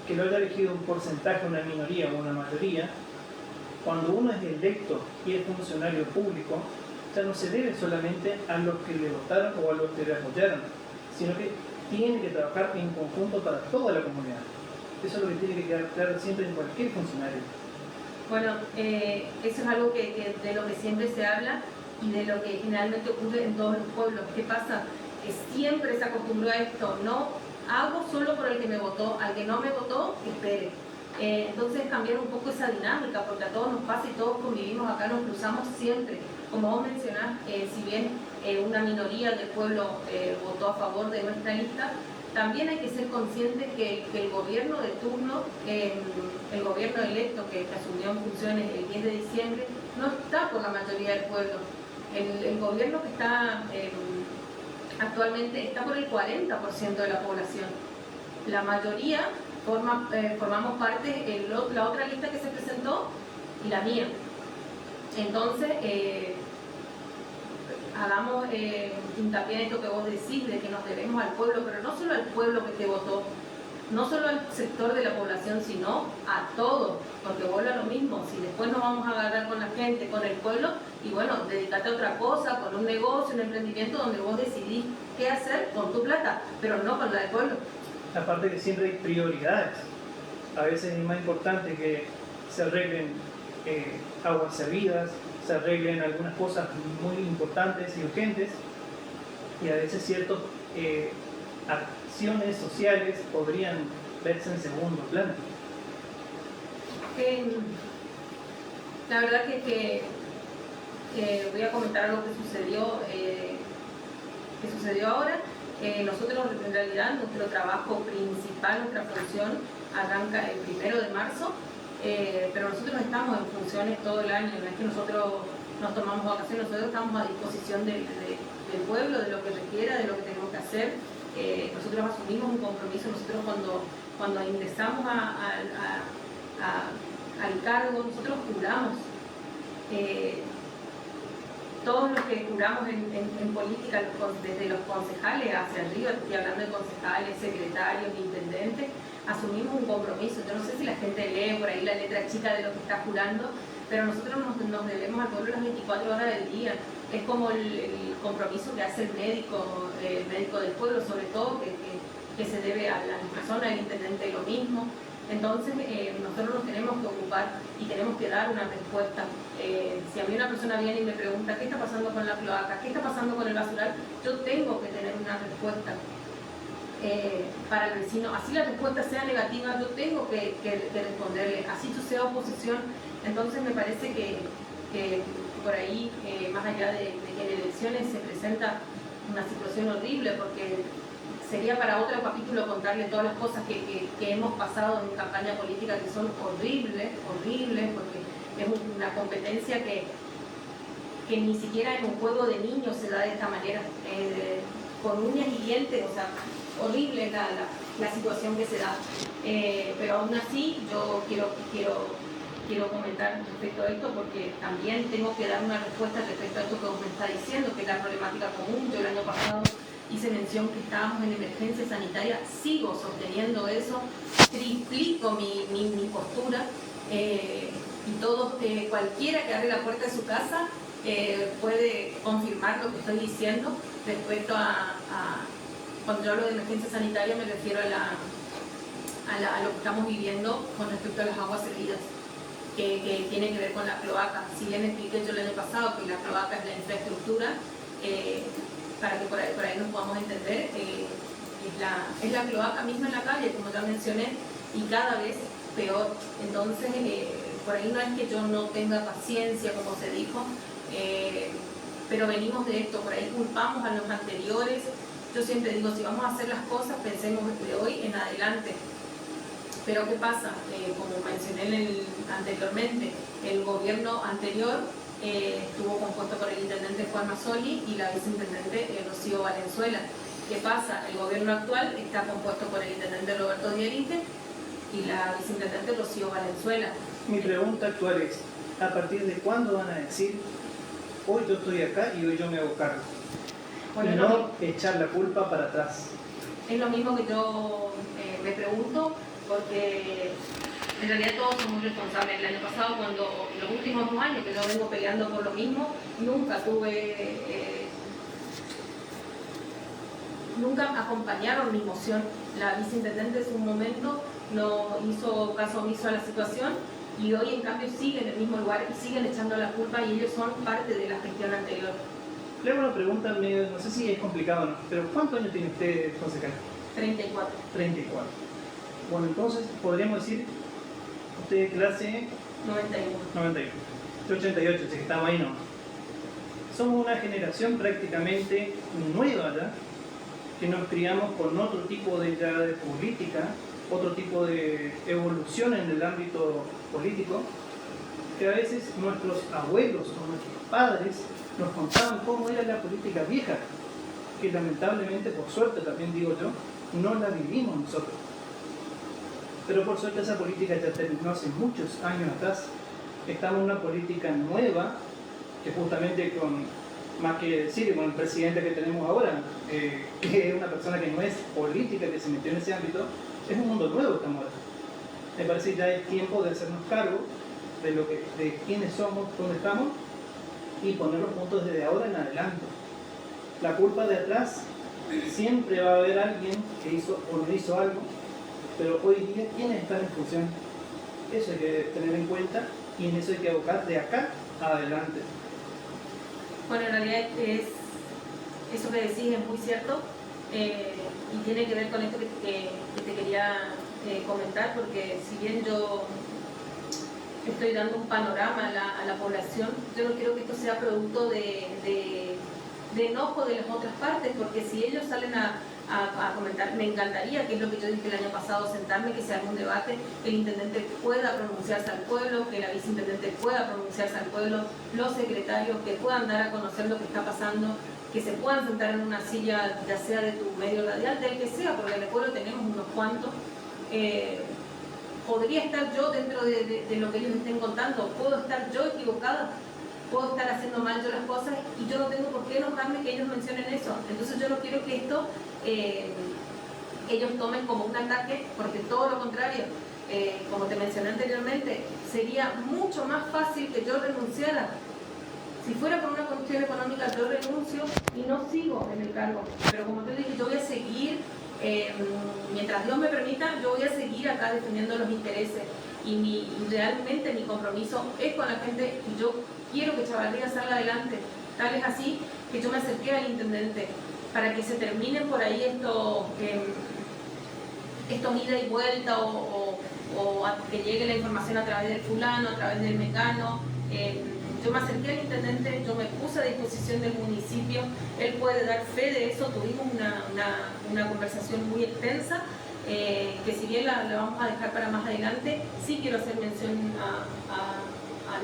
que lo haya elegido un porcentaje, una minoría o una mayoría, cuando uno es electo y es funcionario público, ya no se debe solamente a los que le votaron o a los que le apoyaron, sino que tiene que trabajar en conjunto para toda la comunidad. Eso es lo que tiene que quedar claro siempre en cualquier funcionario. Bueno, eso es algo de lo que siempre se habla y de lo que generalmente ocurre en todos los pueblos. ¿Qué pasa? Que siempre se acostumbró a esto: no hago solo por el que me votó, al que no me votó, espere. Entonces cambiar un poco esa dinámica, porque a todos nos pasa y todos convivimos acá, nos cruzamos siempre. Como vos mencionás, si bien una minoría del pueblo votó a favor de nuestra lista, también hay que ser conscientes que el gobierno de turno, el gobierno electo que asumió en funciones el 10 de diciembre, no está por la mayoría del pueblo. El gobierno que está actualmente está por el 40% de la población. La mayoría formamos parte, la otra lista que se presentó y la mía. Entonces, hagamos hincapié en esto que vos decís, de que nos debemos al pueblo, pero no solo al pueblo que te votó, no solo al sector de la población, sino a todos, porque vuelve a lo mismo. Si después nos vamos a agarrar con la gente, con el pueblo, y bueno, dedícate a otra cosa, con un negocio, un emprendimiento donde vos decidís qué hacer con tu plata, pero no con la del pueblo. Aparte que siempre hay prioridades. A veces es más importante que se arreglen aguas servidas, se arreglen algunas cosas muy importantes y urgentes, y a veces ciertas acciones sociales podrían verse en segundo plano. La verdad que voy a comentar algo que sucedió ahora. Nosotros en realidad nuestro trabajo principal, nuestra función arranca el 1 de marzo, pero nosotros estamos en funciones todo el año, no es que nosotros nos tomamos vacaciones, nosotros estamos a disposición del pueblo, de lo que requiera, de lo que tenemos que hacer. Nosotros asumimos un compromiso, nosotros cuando ingresamos al cargo, nosotros juramos. Todos los que juramos en política, desde los concejales hacia arriba, estoy hablando de concejales, secretarios, intendentes, asumimos un compromiso. Yo no sé si la gente lee por ahí la letra chica de lo que está jurando, pero nosotros nos debemos al pueblo las 24 horas del día. Es como el compromiso que hace el médico del pueblo, sobre todo, que se debe a la persona, el intendente lo mismo. Entonces nosotros nos tenemos que ocupar y tenemos que dar una respuesta. Si a mí una persona viene y me pregunta qué está pasando con la cloaca, qué está pasando con el basural, yo tengo que tener una respuesta para el vecino. Así la respuesta sea negativa, yo tengo que responderle, así yo sea oposición. Entonces me parece que por ahí, más allá de que en elecciones se presenta una situación horrible, porque sería para otro capítulo contarle todas las cosas que hemos pasado en campaña política, que son horribles, porque es una competencia que ni siquiera en un juego de niños se da de esta manera, con uñas y dientes, o sea, horrible la situación que se da. Pero aún así yo quiero comentar respecto a esto, porque también tengo que dar una respuesta respecto a esto que vos me estás diciendo, que es la problemática común. Yo el año pasado hice mención que estábamos en emergencia sanitaria, sigo sosteniendo eso, triplico mi postura, y todos, cualquiera que abre la puerta de su casa puede confirmar lo que estoy diciendo respecto cuando yo hablo de emergencia sanitaria me refiero a lo que estamos viviendo con respecto a las aguas servidas, que tiene que ver con la cloaca. Si bien expliqué yo el año pasado que la cloaca es la infraestructura, para que por ahí nos podamos entender, es la cloaca misma en la calle, como ya mencioné, y cada vez peor. Entonces, por ahí no es que yo no tenga paciencia, como se dijo, pero venimos de esto, por ahí culpamos a los anteriores. Yo siempre digo, si vamos a hacer las cosas, pensemos de hoy en adelante. Pero ¿qué pasa? Como mencioné anteriormente, el gobierno anterior estuvo compuesto por el intendente Juan Mazzoli y la viceintendente Rocío Valenzuela. ¿Qué pasa? El gobierno actual está compuesto por el intendente Roberto Dierite y la viceintendente Rocío Valenzuela. Mi pregunta actual es, ¿a partir de cuándo van a decir, hoy yo estoy acá y hoy yo me hago cargo? Bueno, y no echar la culpa para atrás. Es lo mismo que yo me pregunto, porque en realidad todos somos responsables. El año pasado, los últimos 2 años que yo vengo peleando por lo mismo, nunca acompañaron mi moción. La viceintendente en su momento no hizo caso omiso a la situación y hoy en cambio siguen en el mismo lugar y siguen echando la culpa y ellos son parte de la gestión anterior. Le hago una pregunta, no sé si es complicado o no, pero ¿cuántos años tiene usted, concejal? 34. 34. Bueno, entonces podríamos decir, usted clase 91. Yo 88, así que estamos ahí, ¿no? Somos una generación prácticamente nueva ya, que nos criamos con otro tipo de política, otro tipo de evolución en el ámbito político, que a veces nuestros abuelos o nuestros padres nos contaban cómo era la política vieja, que lamentablemente, por suerte también digo yo, no la vivimos nosotros. Pero por suerte esa política ya terminó hace muchos años atrás. Estamos en una política nueva, que justamente más que decir, con el presidente que tenemos ahora, que es una persona que no es política, que se metió en ese ámbito, es un mundo nuevo que estamos ahora. Me parece que ya es tiempo de hacernos cargo de quiénes somos, dónde estamos, y poner los puntos desde ahora en adelante. La culpa de atrás, siempre va a haber alguien que hizo o no hizo algo, pero hoy día, ¿quiénes están en función? Eso hay que tener en cuenta y en eso hay que abocar de acá adelante. Bueno, en realidad eso que decís es muy cierto y tiene que ver con esto que te quería comentar, porque si bien yo estoy dando un panorama a la población, yo no quiero que esto sea producto de enojo de las otras partes, porque si ellos salen a comentar, me encantaría, que es lo que yo dije el año pasado, sentarme, que se haga un debate, que el intendente pueda pronunciarse al pueblo, que la viceintendente pueda pronunciarse al pueblo, los secretarios que puedan dar a conocer lo que está pasando, que se puedan sentar en una silla, ya sea de tu medio radial, del que sea, porque en el pueblo tenemos unos cuantos. Podría estar yo dentro de lo que ellos estén contando, puedo estar yo equivocada, puedo estar haciendo mal yo las cosas y yo no tengo por qué enojarme que ellos mencionen eso. Entonces yo no quiero que esto ellos tomen como un ataque, porque todo lo contrario, como te mencioné anteriormente, sería mucho más fácil que yo renunciara. Si fuera por una cuestión económica, yo renuncio y no sigo en el cargo. Pero como te dije, yo voy a seguir, mientras Dios me permita, yo voy a seguir acá defendiendo los intereses. Y realmente mi compromiso es con la gente y yo quiero que Chavarría salga adelante. Tal es así que yo me acerqué al intendente para que se terminen por ahí estos ida y vuelta o que llegue la información a través del fulano, a través del mecano. Yo me acerqué al intendente, yo me puse a disposición del municipio, él puede dar fe de eso, tuvimos una conversación muy extensa, que si bien la vamos a dejar para más adelante, sí quiero hacer mención a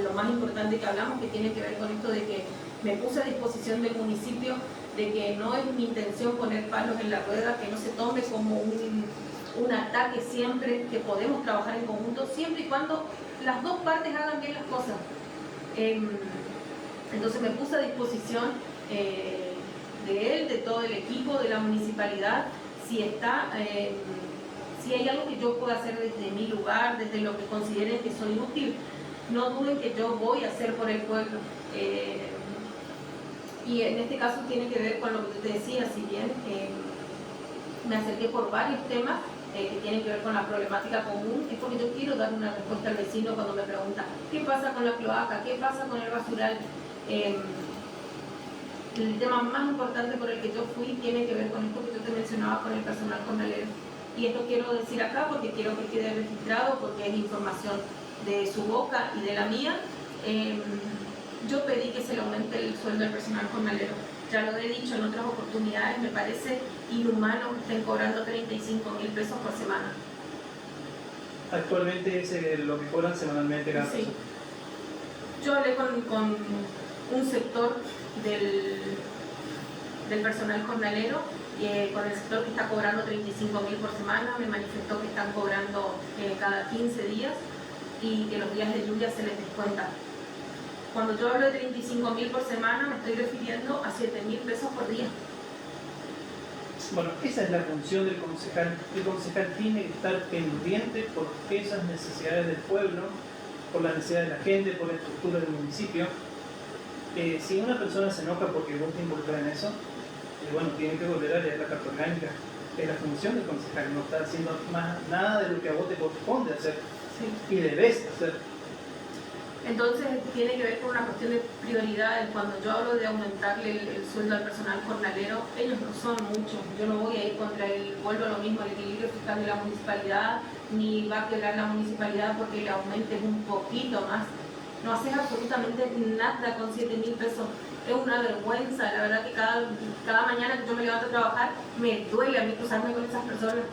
lo más importante que hablamos, que tiene que ver con esto de que me puse a disposición del municipio, de que no es mi intención poner palos en la rueda, que no se tome como un ataque siempre, que podemos trabajar en conjunto, siempre y cuando las dos partes hagan bien las cosas. Entonces me puse a disposición de él, de todo el equipo, de la municipalidad, si hay algo que yo pueda hacer desde mi lugar, desde lo que consideren que soy útil, no duden que yo voy a hacer por el pueblo. Y en este caso tiene que ver con lo que yo te decía, si bien me acerqué por varios temas que tienen que ver con la problemática común, es porque yo quiero dar una respuesta al vecino cuando me pregunta ¿qué pasa con la cloaca? ¿Qué pasa con el basural? El tema más importante por el que yo fui tiene que ver con esto que yo te mencionaba con el personal jornalero. Y esto quiero decir acá porque quiero que quede registrado, porque es información de su boca y de la mía. Yo pedí que se le aumente el sueldo del personal jornalero. Ya lo he dicho en otras oportunidades, me parece inhumano que estén cobrando 35.000 pesos por semana. Actualmente es lo que cobran semanalmente cada persona. Yo hablé con un sector del personal jornalero, con el sector que está cobrando 35.000 por semana, me manifestó que están cobrando cada 15 días y que los días de lluvia se les descuenta. Cuando yo hablo de 35.000 por semana, me estoy refiriendo a 7.000 pesos por día. Bueno, esa es la función del concejal. El concejal tiene que estar pendiente por esas necesidades del pueblo, por las necesidades de la gente, por la estructura del municipio. Si una persona se enoja porque vos te involucras en eso, bueno, tiene que volver a leer la carta orgánica. Es la función del concejal, no está haciendo más nada de lo que a vos te corresponde hacer. Sí. Y debes hacer. Entonces tiene que ver con una cuestión de prioridades. Cuando yo hablo de aumentarle el sueldo al personal jornalero, ellos no son muchos. Yo no voy a ir contra vuelvo a lo mismo, el equilibrio fiscal de la municipalidad, ni va a quebrar la municipalidad porque le aumentes un poquito más. No haces absolutamente nada con 7.000 pesos. Es una vergüenza, la verdad que cada mañana que yo me levanto a trabajar, me duele a mí cruzarme con esas personas.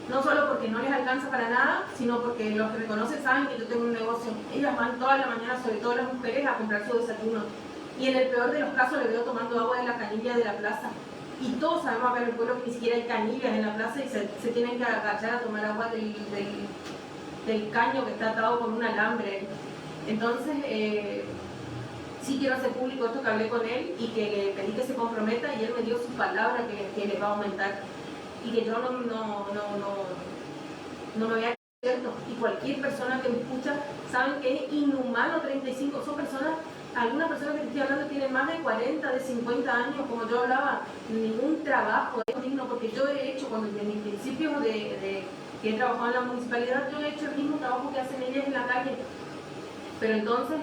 No solo porque no les alcanza para nada, sino porque los que me conocen saben que yo tengo un negocio. Ellas van toda la mañana, sobre todo las mujeres, a comprar su desayuno. Y en el peor de los casos le veo tomando agua de la canilla de la plaza. Y todos sabemos acá en el pueblo que ni siquiera hay canillas en la plaza y se tienen que agachar a tomar agua del caño que está atado con un alambre. Entonces, sí quiero hacer público esto que hablé con él y que le pedí que se comprometa y él me dio su palabra que le va a aumentar. Y que yo no me voy a cierto. Y cualquier persona que me escucha saben que es inhumano 35. Son personas, algunas personas que te estoy hablando tienen más de 40, de 50 años, como yo hablaba, ningún trabajo es digno, porque yo he hecho, cuando en mis principios que he trabajado en la municipalidad, yo he hecho el mismo trabajo que hacen ellas en la calle. Pero entonces,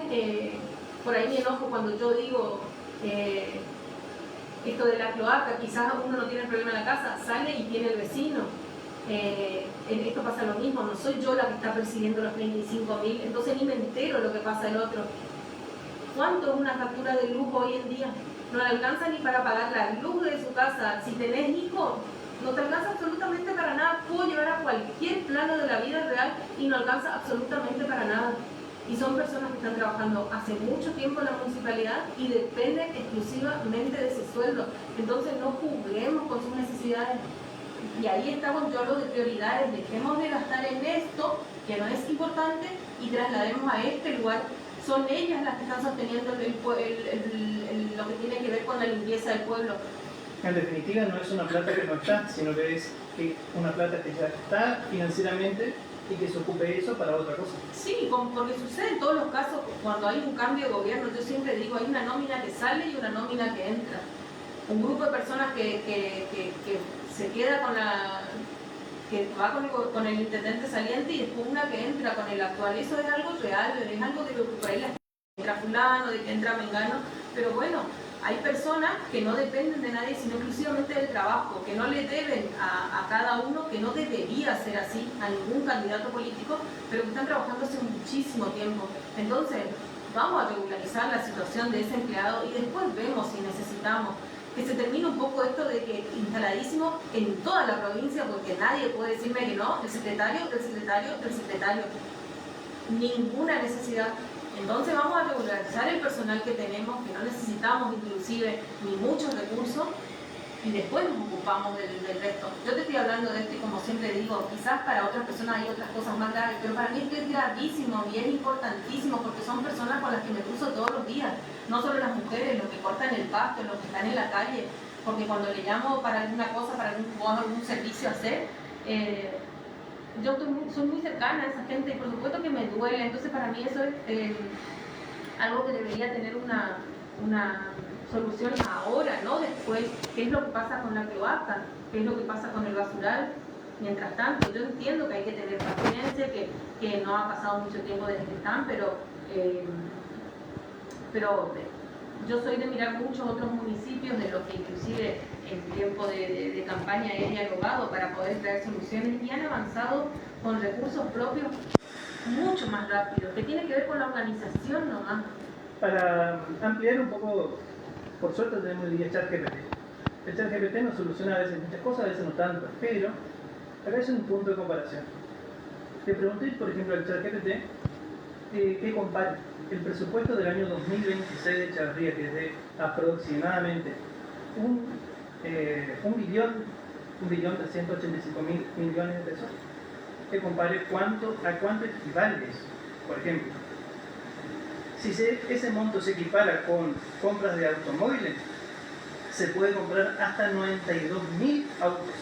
por ahí me enojo cuando yo digo esto de la cloaca, quizás uno no tiene el problema en la casa, sale y tiene el vecino. En esto pasa lo mismo, no soy yo la que está percibiendo los 35.000, entonces ni me entero lo que pasa el otro. ¿Cuánto es una factura de luz hoy en día? No le alcanza ni para pagar la luz de su casa. Si tenés hijos, no te alcanza absolutamente para nada. Puedo llevar a cualquier plano de la vida real y no alcanza absolutamente para nada. Y son personas que están trabajando hace mucho tiempo en la municipalidad y dependen exclusivamente de ese sueldo. Entonces no juguemos con sus necesidades. Y ahí estamos, yo hablo de prioridades, dejemos de gastar en esto, que no es importante, y traslademos a este lugar. Son ellas las que están sosteniendo lo que tiene que ver con la limpieza del pueblo. En definitiva no es una plata que no está, sino que es una plata que ya está financieramente y que se ocupe eso para otra cosa. Sí, porque sucede en todos los casos, cuando hay un cambio de gobierno, yo siempre digo, hay una nómina que sale y una nómina que entra. Un grupo de personas que se queda que va con el intendente saliente y después una que entra con el actual. Eso es algo real, es algo de lo que por ahí entra fulano, de que entra mengano, pero bueno, hay personas que no dependen de nadie, sino exclusivamente del trabajo, que no le deben a cada uno, que no debería ser así a ningún candidato político, pero que están trabajando hace muchísimo tiempo. Entonces, vamos a regularizar la situación de ese empleado y después vemos si necesitamos que se termine un poco esto de que instaladísimo en toda la provincia, porque nadie puede decirme que no, el secretario, ninguna necesidad. Entonces vamos a regularizar el personal que tenemos, que no necesitamos inclusive ni muchos recursos, y después nos ocupamos del resto. Yo te estoy hablando de esto y como siempre digo, quizás para otras personas hay otras cosas más graves, pero para mí esto es gravísimo y es importantísimo porque son personas con las que me cruzo todos los días, no solo las mujeres, los que cortan el pasto, los que están en la calle, porque cuando le llamo para alguna cosa, para algún servicio a hacer, yo soy muy cercana a esa gente y por supuesto que me duele. Entonces para mí eso es algo que debería tener una una solución ahora, no después. ¿Qué es lo que pasa con la cloaca? ¿Qué es lo que pasa con el basural? Mientras tanto, yo entiendo que hay que tener paciencia, que no ha pasado mucho tiempo desde que están, pero yo soy de mirar muchos otros municipios de los que inclusive en tiempo de campaña he dialogado para poder traer soluciones y han avanzado con recursos propios mucho más rápido, que tiene que ver con la organización nomás. Para ampliar un poco, por suerte tenemos el ChatGPT. El ChatGPT nos soluciona a veces muchas cosas, a veces no tanto, pero acá es un punto de comparación. Te pregunté, por ejemplo, al ChatGPT que compare el presupuesto del año 2026 de Echevarría, que es de aproximadamente un billón 385 mil millones de pesos, que compare a cuánto equivale eso. Por ejemplo, si ese monto se equipara con compras de automóviles, se puede comprar hasta 92.000 autos.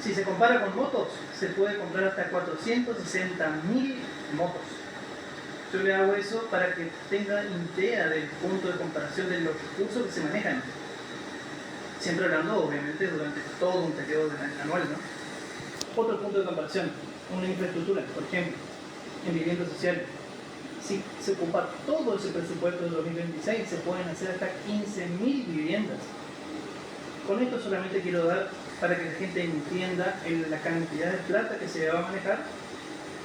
Si se compara con motos, se puede comprar hasta 460.000 motos. Yo le hago eso para que tenga idea del punto de comparación de los recursos que se manejan. Siempre hablando, obviamente, durante todo un periodo anual, ¿no? Otro punto de comparación, una infraestructura, por ejemplo, en viviendas sociales. Si se ocupa todo ese presupuesto de 2026, se pueden hacer hasta 15.000 viviendas. Con esto solamente quiero dar para que la gente entienda la cantidad de plata que se va a manejar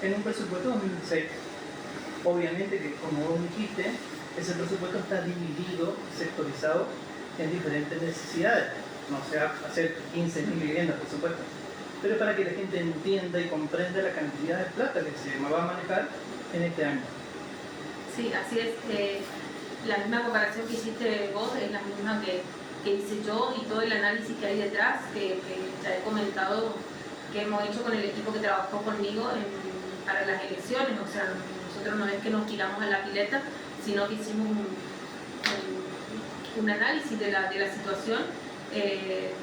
en un presupuesto 2026. Obviamente que, como vos dijiste, ese presupuesto está dividido, sectorizado en diferentes necesidades. No se va a hacer 15.000 viviendas, por supuesto, pero para que la gente entienda y comprenda la cantidad de plata que se va a manejar en este año. Sí, así es. La misma comparación que hiciste vos es la misma que hice yo, y todo el análisis que hay detrás, que ya he comentado, que hemos hecho con el equipo que trabajó conmigo para las elecciones. O sea, nosotros no es que nos tiramos a la pileta, sino que hicimos un análisis de la situación,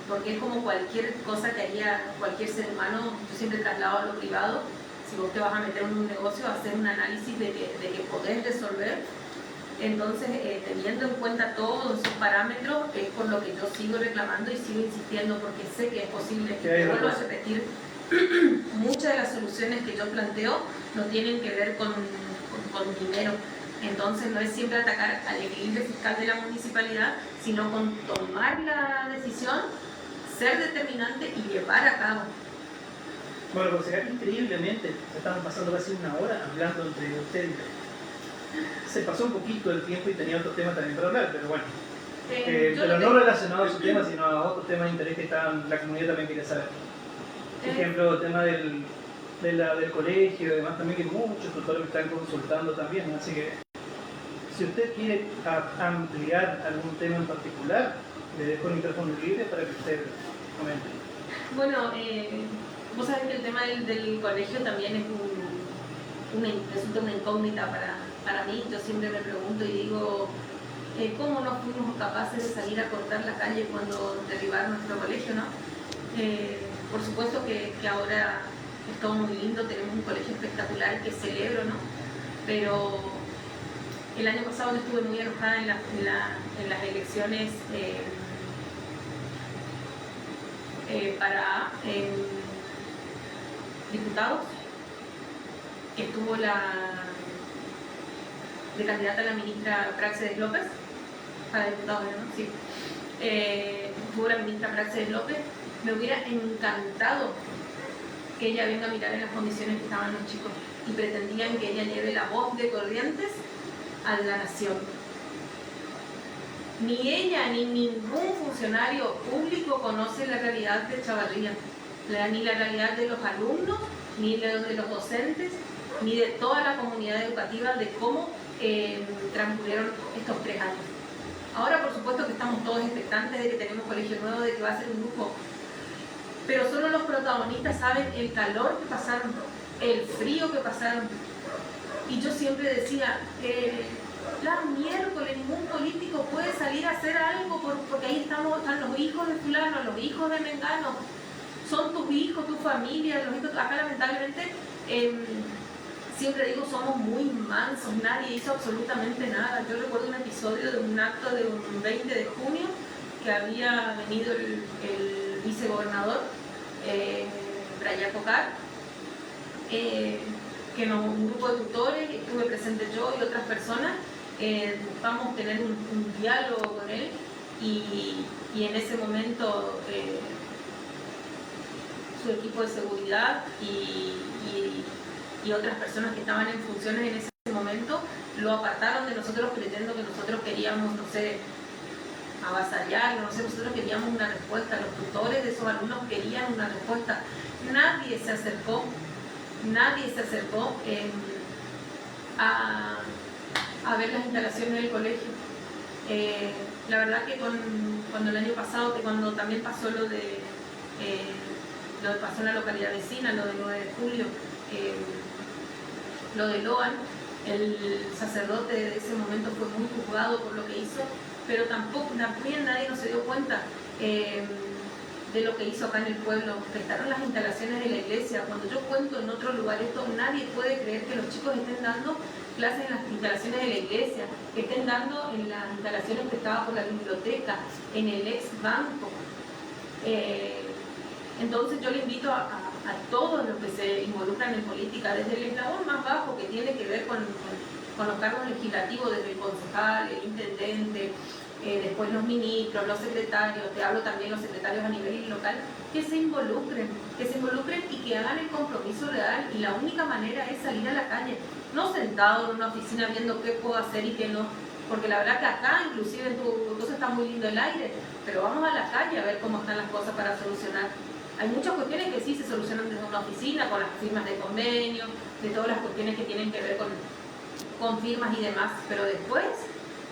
porque es como cualquier cosa que haría cualquier ser humano. Yo siempre traslado a lo privado. Si vos te vas a meter en un negocio, hacer un análisis de que podés resolver. Entonces, teniendo en cuenta todos esos parámetros, es por lo que yo sigo reclamando y sigo insistiendo, porque sé que es posible. Y vuelvo a repetir, muchas de las soluciones que yo planteo no tienen que ver con dinero. Entonces, no es siempre atacar al equilibrio fiscal de la municipalidad, sino con tomar la decisión, ser determinante y llevar a cabo. Bueno, pues increíblemente, estamos pasando casi una hora hablando entre ustedes. Se pasó un poquito el tiempo y tenía otros temas también para hablar, pero bueno. Pero no relacionado a su tema, sino a otros temas de interés que la comunidad también quiere saber. Por ejemplo, el tema del colegio y demás, también que muchos tutores me están consultando también, así que si usted quiere ampliar algún tema en particular, le dejo el micrófono libre para que usted comente. Bueno, vos sabés que el tema del colegio también es resulta una incógnita para mí. Yo siempre me pregunto y digo, ¿cómo no fuimos capaces de salir a cortar la calle cuando derribaron nuestro colegio, no? Por supuesto que ahora es todo muy lindo, tenemos un colegio espectacular que celebro, ¿no? Pero el año pasado estuve muy enojada en las elecciones para diputados, que estuvo de candidata a la ministra Praxedes López, para diputados, ¿no? Sí. Estuvo la ministra Praxedes López. Me hubiera encantado que ella venga a mirar en las condiciones que estaban los chicos, y pretendían que ella lleve la voz de Corrientes a la nación. Ni ella ni ningún funcionario público conoce la realidad de Chavarría, ni la realidad de los alumnos, ni de los docentes, ni de toda la comunidad educativa, de cómo transcurrieron estos 3 años. Ahora, por supuesto, que estamos todos expectantes de que tenemos colegio nuevo, de que va a ser un lujo, pero solo los protagonistas saben el calor que pasaron, el frío que pasaron. Y yo siempre decía, la miércoles ningún político puede salir a hacer algo porque ahí están los hijos de fulano, los hijos de mengano, son tus hijos, tu familia, los hijos. Acá lamentablemente siempre digo, somos muy mansos, nadie hizo absolutamente nada. Yo recuerdo un episodio de un acto de un 20 de junio que había venido el vicegobernador, Brian Cocar, que un grupo de tutores, estuve presente yo y otras personas, buscamos tener un diálogo con él y en ese momento su equipo de seguridad y otras personas que estaban en funciones en ese momento lo apartaron de nosotros creyendo que nosotros queríamos, no sé, avasallar, no sé, nosotros queríamos una respuesta, los tutores de esos alumnos querían una respuesta. Nadie se acercó a ver las instalaciones del colegio. La verdad que cuando el año pasado, que cuando también pasó lo que pasó en la localidad vecina, lo del 9 de julio, lo de Loan, el sacerdote de ese momento fue muy juzgado por lo que hizo, pero también nadie nos se dio cuenta de lo que hizo acá en el pueblo. Prestaron las instalaciones de la iglesia. Cuando yo cuento en otro lugar esto, nadie puede creer que los chicos estén dando clases en las instalaciones de la iglesia, que estén dando en las instalaciones prestadas por la biblioteca, en el ex banco. Entonces yo le invito a todos los que se involucran en política, desde el eslabón más bajo que tiene que ver con los cargos legislativos, desde el concejal, el intendente, después los ministros, los secretarios, te hablo también los secretarios a nivel local, que se involucren y que hagan el compromiso real, y la única manera es salir a la calle, no sentado en una oficina viendo qué puedo hacer y qué no, porque la verdad que acá inclusive en tu cosa está muy lindo el aire, pero vamos a la calle a ver cómo están las cosas para solucionar. Hay muchas cuestiones que sí se solucionan desde una oficina, con las firmas de convenio, de todas las cuestiones que tienen que ver con firmas y demás, pero después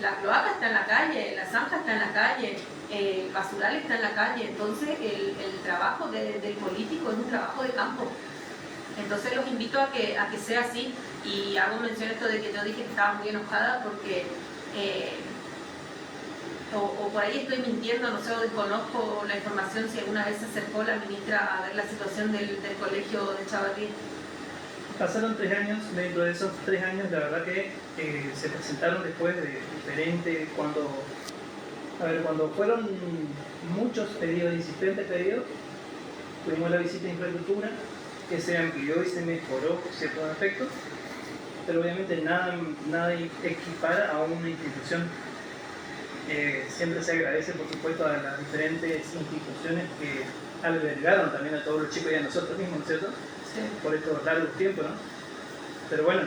la cloaca está en la calle, la zanja está en la calle, el basural está en la calle, entonces el trabajo del político es un trabajo de campo. Entonces los invito a que sea así, y hago mención esto de que yo dije que estaba muy enojada porque o por ahí estoy mintiendo, no sé, o desconozco la información si alguna vez se acercó la ministra a ver la situación del colegio de Chavarría. Pasaron 3 años, dentro de esos 3 años la verdad que se presentaron después de diferentes, cuando fueron muchos pedidos, insistentes pedidos, tuvimos la visita de infraestructura, que se amplió y se mejoró ciertos aspectos, pero obviamente nada equipara a una institución. Siempre se agradece, por supuesto, a las diferentes instituciones que albergaron también a todos los chicos y a nosotros mismos, ¿no es cierto? Sí. Por estos largos tiempos, ¿no? Pero bueno,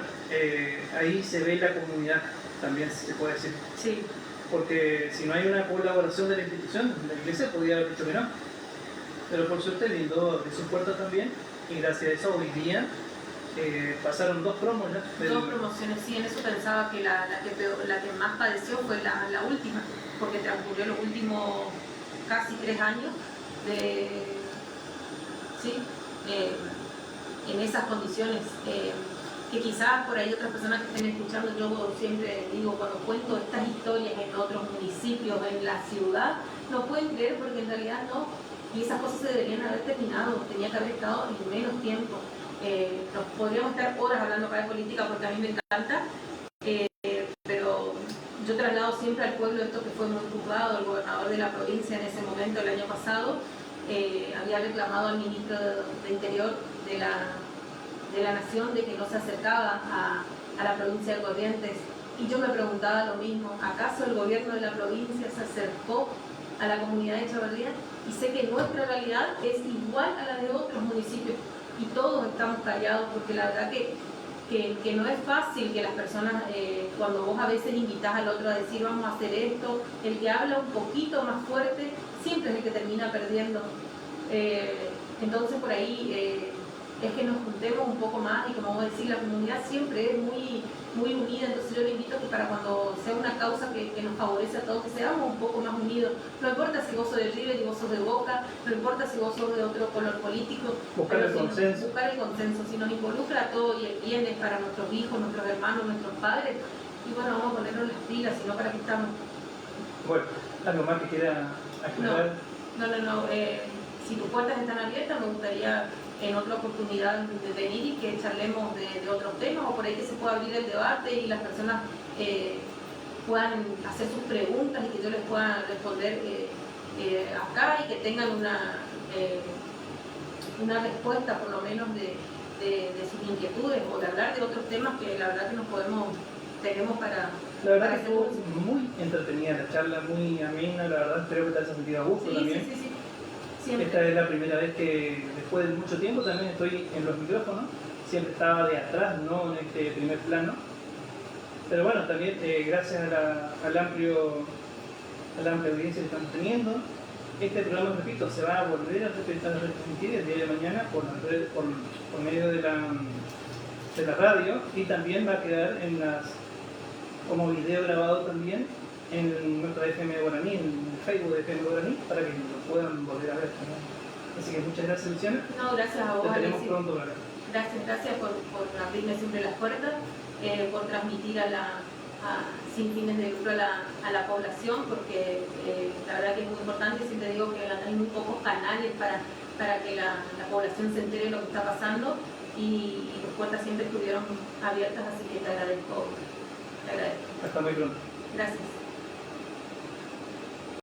ahí se ve la comunidad, también se puede decir. Sí. Porque si no hay una colaboración de la institución, la iglesia podría haber dicho que no. Pero por suerte brindó de sus puertas también, y gracias a eso hoy día pasaron 2 promos. Dos promociones, sí, en eso pensaba que la que más padeció fue la última, porque transcurrió los últimos casi 3 años en esas condiciones, que quizás por ahí otras personas que estén escuchando, yo siempre digo, cuando cuento estas historias en otros municipios, en la ciudad, no pueden creer porque en realidad no, y esas cosas se deberían haber terminado, tenía que haber estado en menos tiempo. Nos podríamos estar horas hablando acá de política porque a mí me encanta, pero yo traslado siempre al pueblo esto que fue muy juzgado. El gobernador de la provincia en ese momento, el año pasado, había reclamado al ministro de Interior de la Nación de que no se acercaba a la provincia de Corrientes, y yo me preguntaba lo mismo, ¿acaso el gobierno de la provincia se acercó a la comunidad de Chavarría? Y sé que nuestra realidad es igual a la de otros municipios, y todos estamos callados porque la verdad que no es fácil que las personas, cuando vos a veces invitás al otro a decir vamos a hacer esto, el que habla un poquito más fuerte siempre es el que termina perdiendo. Entonces por ahí es que nos juntemos un poco más, y como vos decís, la comunidad siempre es muy, muy unida. Entonces yo le invito a que para cuando sea una causa que nos favorece a todos, que seamos un poco más unidos. No importa si vos sos de River y vos sos de Boca, no importa si vos sos de otro color político, buscar el consenso. Buscar el consenso, si nos involucra a todos y el bien es para nuestros hijos, nuestros hermanos, nuestros padres, y bueno, vamos a ponernos las pilas, sino para qué estamos. Bueno, ¿algo más que quiera aclarar? No, si tus puertas están abiertas, me gustaría en otra oportunidad de venir y que charlemos de otros temas, o por ahí que se pueda abrir el debate y las personas puedan hacer sus preguntas y que yo les pueda responder acá y que tengan una respuesta por lo menos de sus inquietudes o de hablar de otros temas que la verdad que tenemos para... La verdad para que estuvo muy entretenida la charla, muy amena, la verdad espero que te hayas sentido a gusto también. Sí. Siempre. Esta es la primera vez que después de mucho tiempo también estoy en los micrófonos, siempre estaba de atrás, no en este primer plano. Pero bueno, también gracias a la amplia audiencia que estamos teniendo, este programa, repito, se va a volver a retransmitir el día de mañana por medio de la radio, y también va a quedar como video grabado también en nuestra FM Guaraní, en el Facebook de FM Guaraní, para que lo puedan volver a ver también. Así que muchas gracias, Luciana. No, gracias a vos, Te tenemos Alexis. pronto para acá. Gracias por abrirme siempre las puertas, por transmitir sin fines de lucro a la población, porque la verdad que es muy importante. Siempre digo que hay muy pocos canales para que la población se entere de lo que está pasando, y tus puertas siempre estuvieron abiertas, así que te agradezco. Hasta muy pronto. Gracias.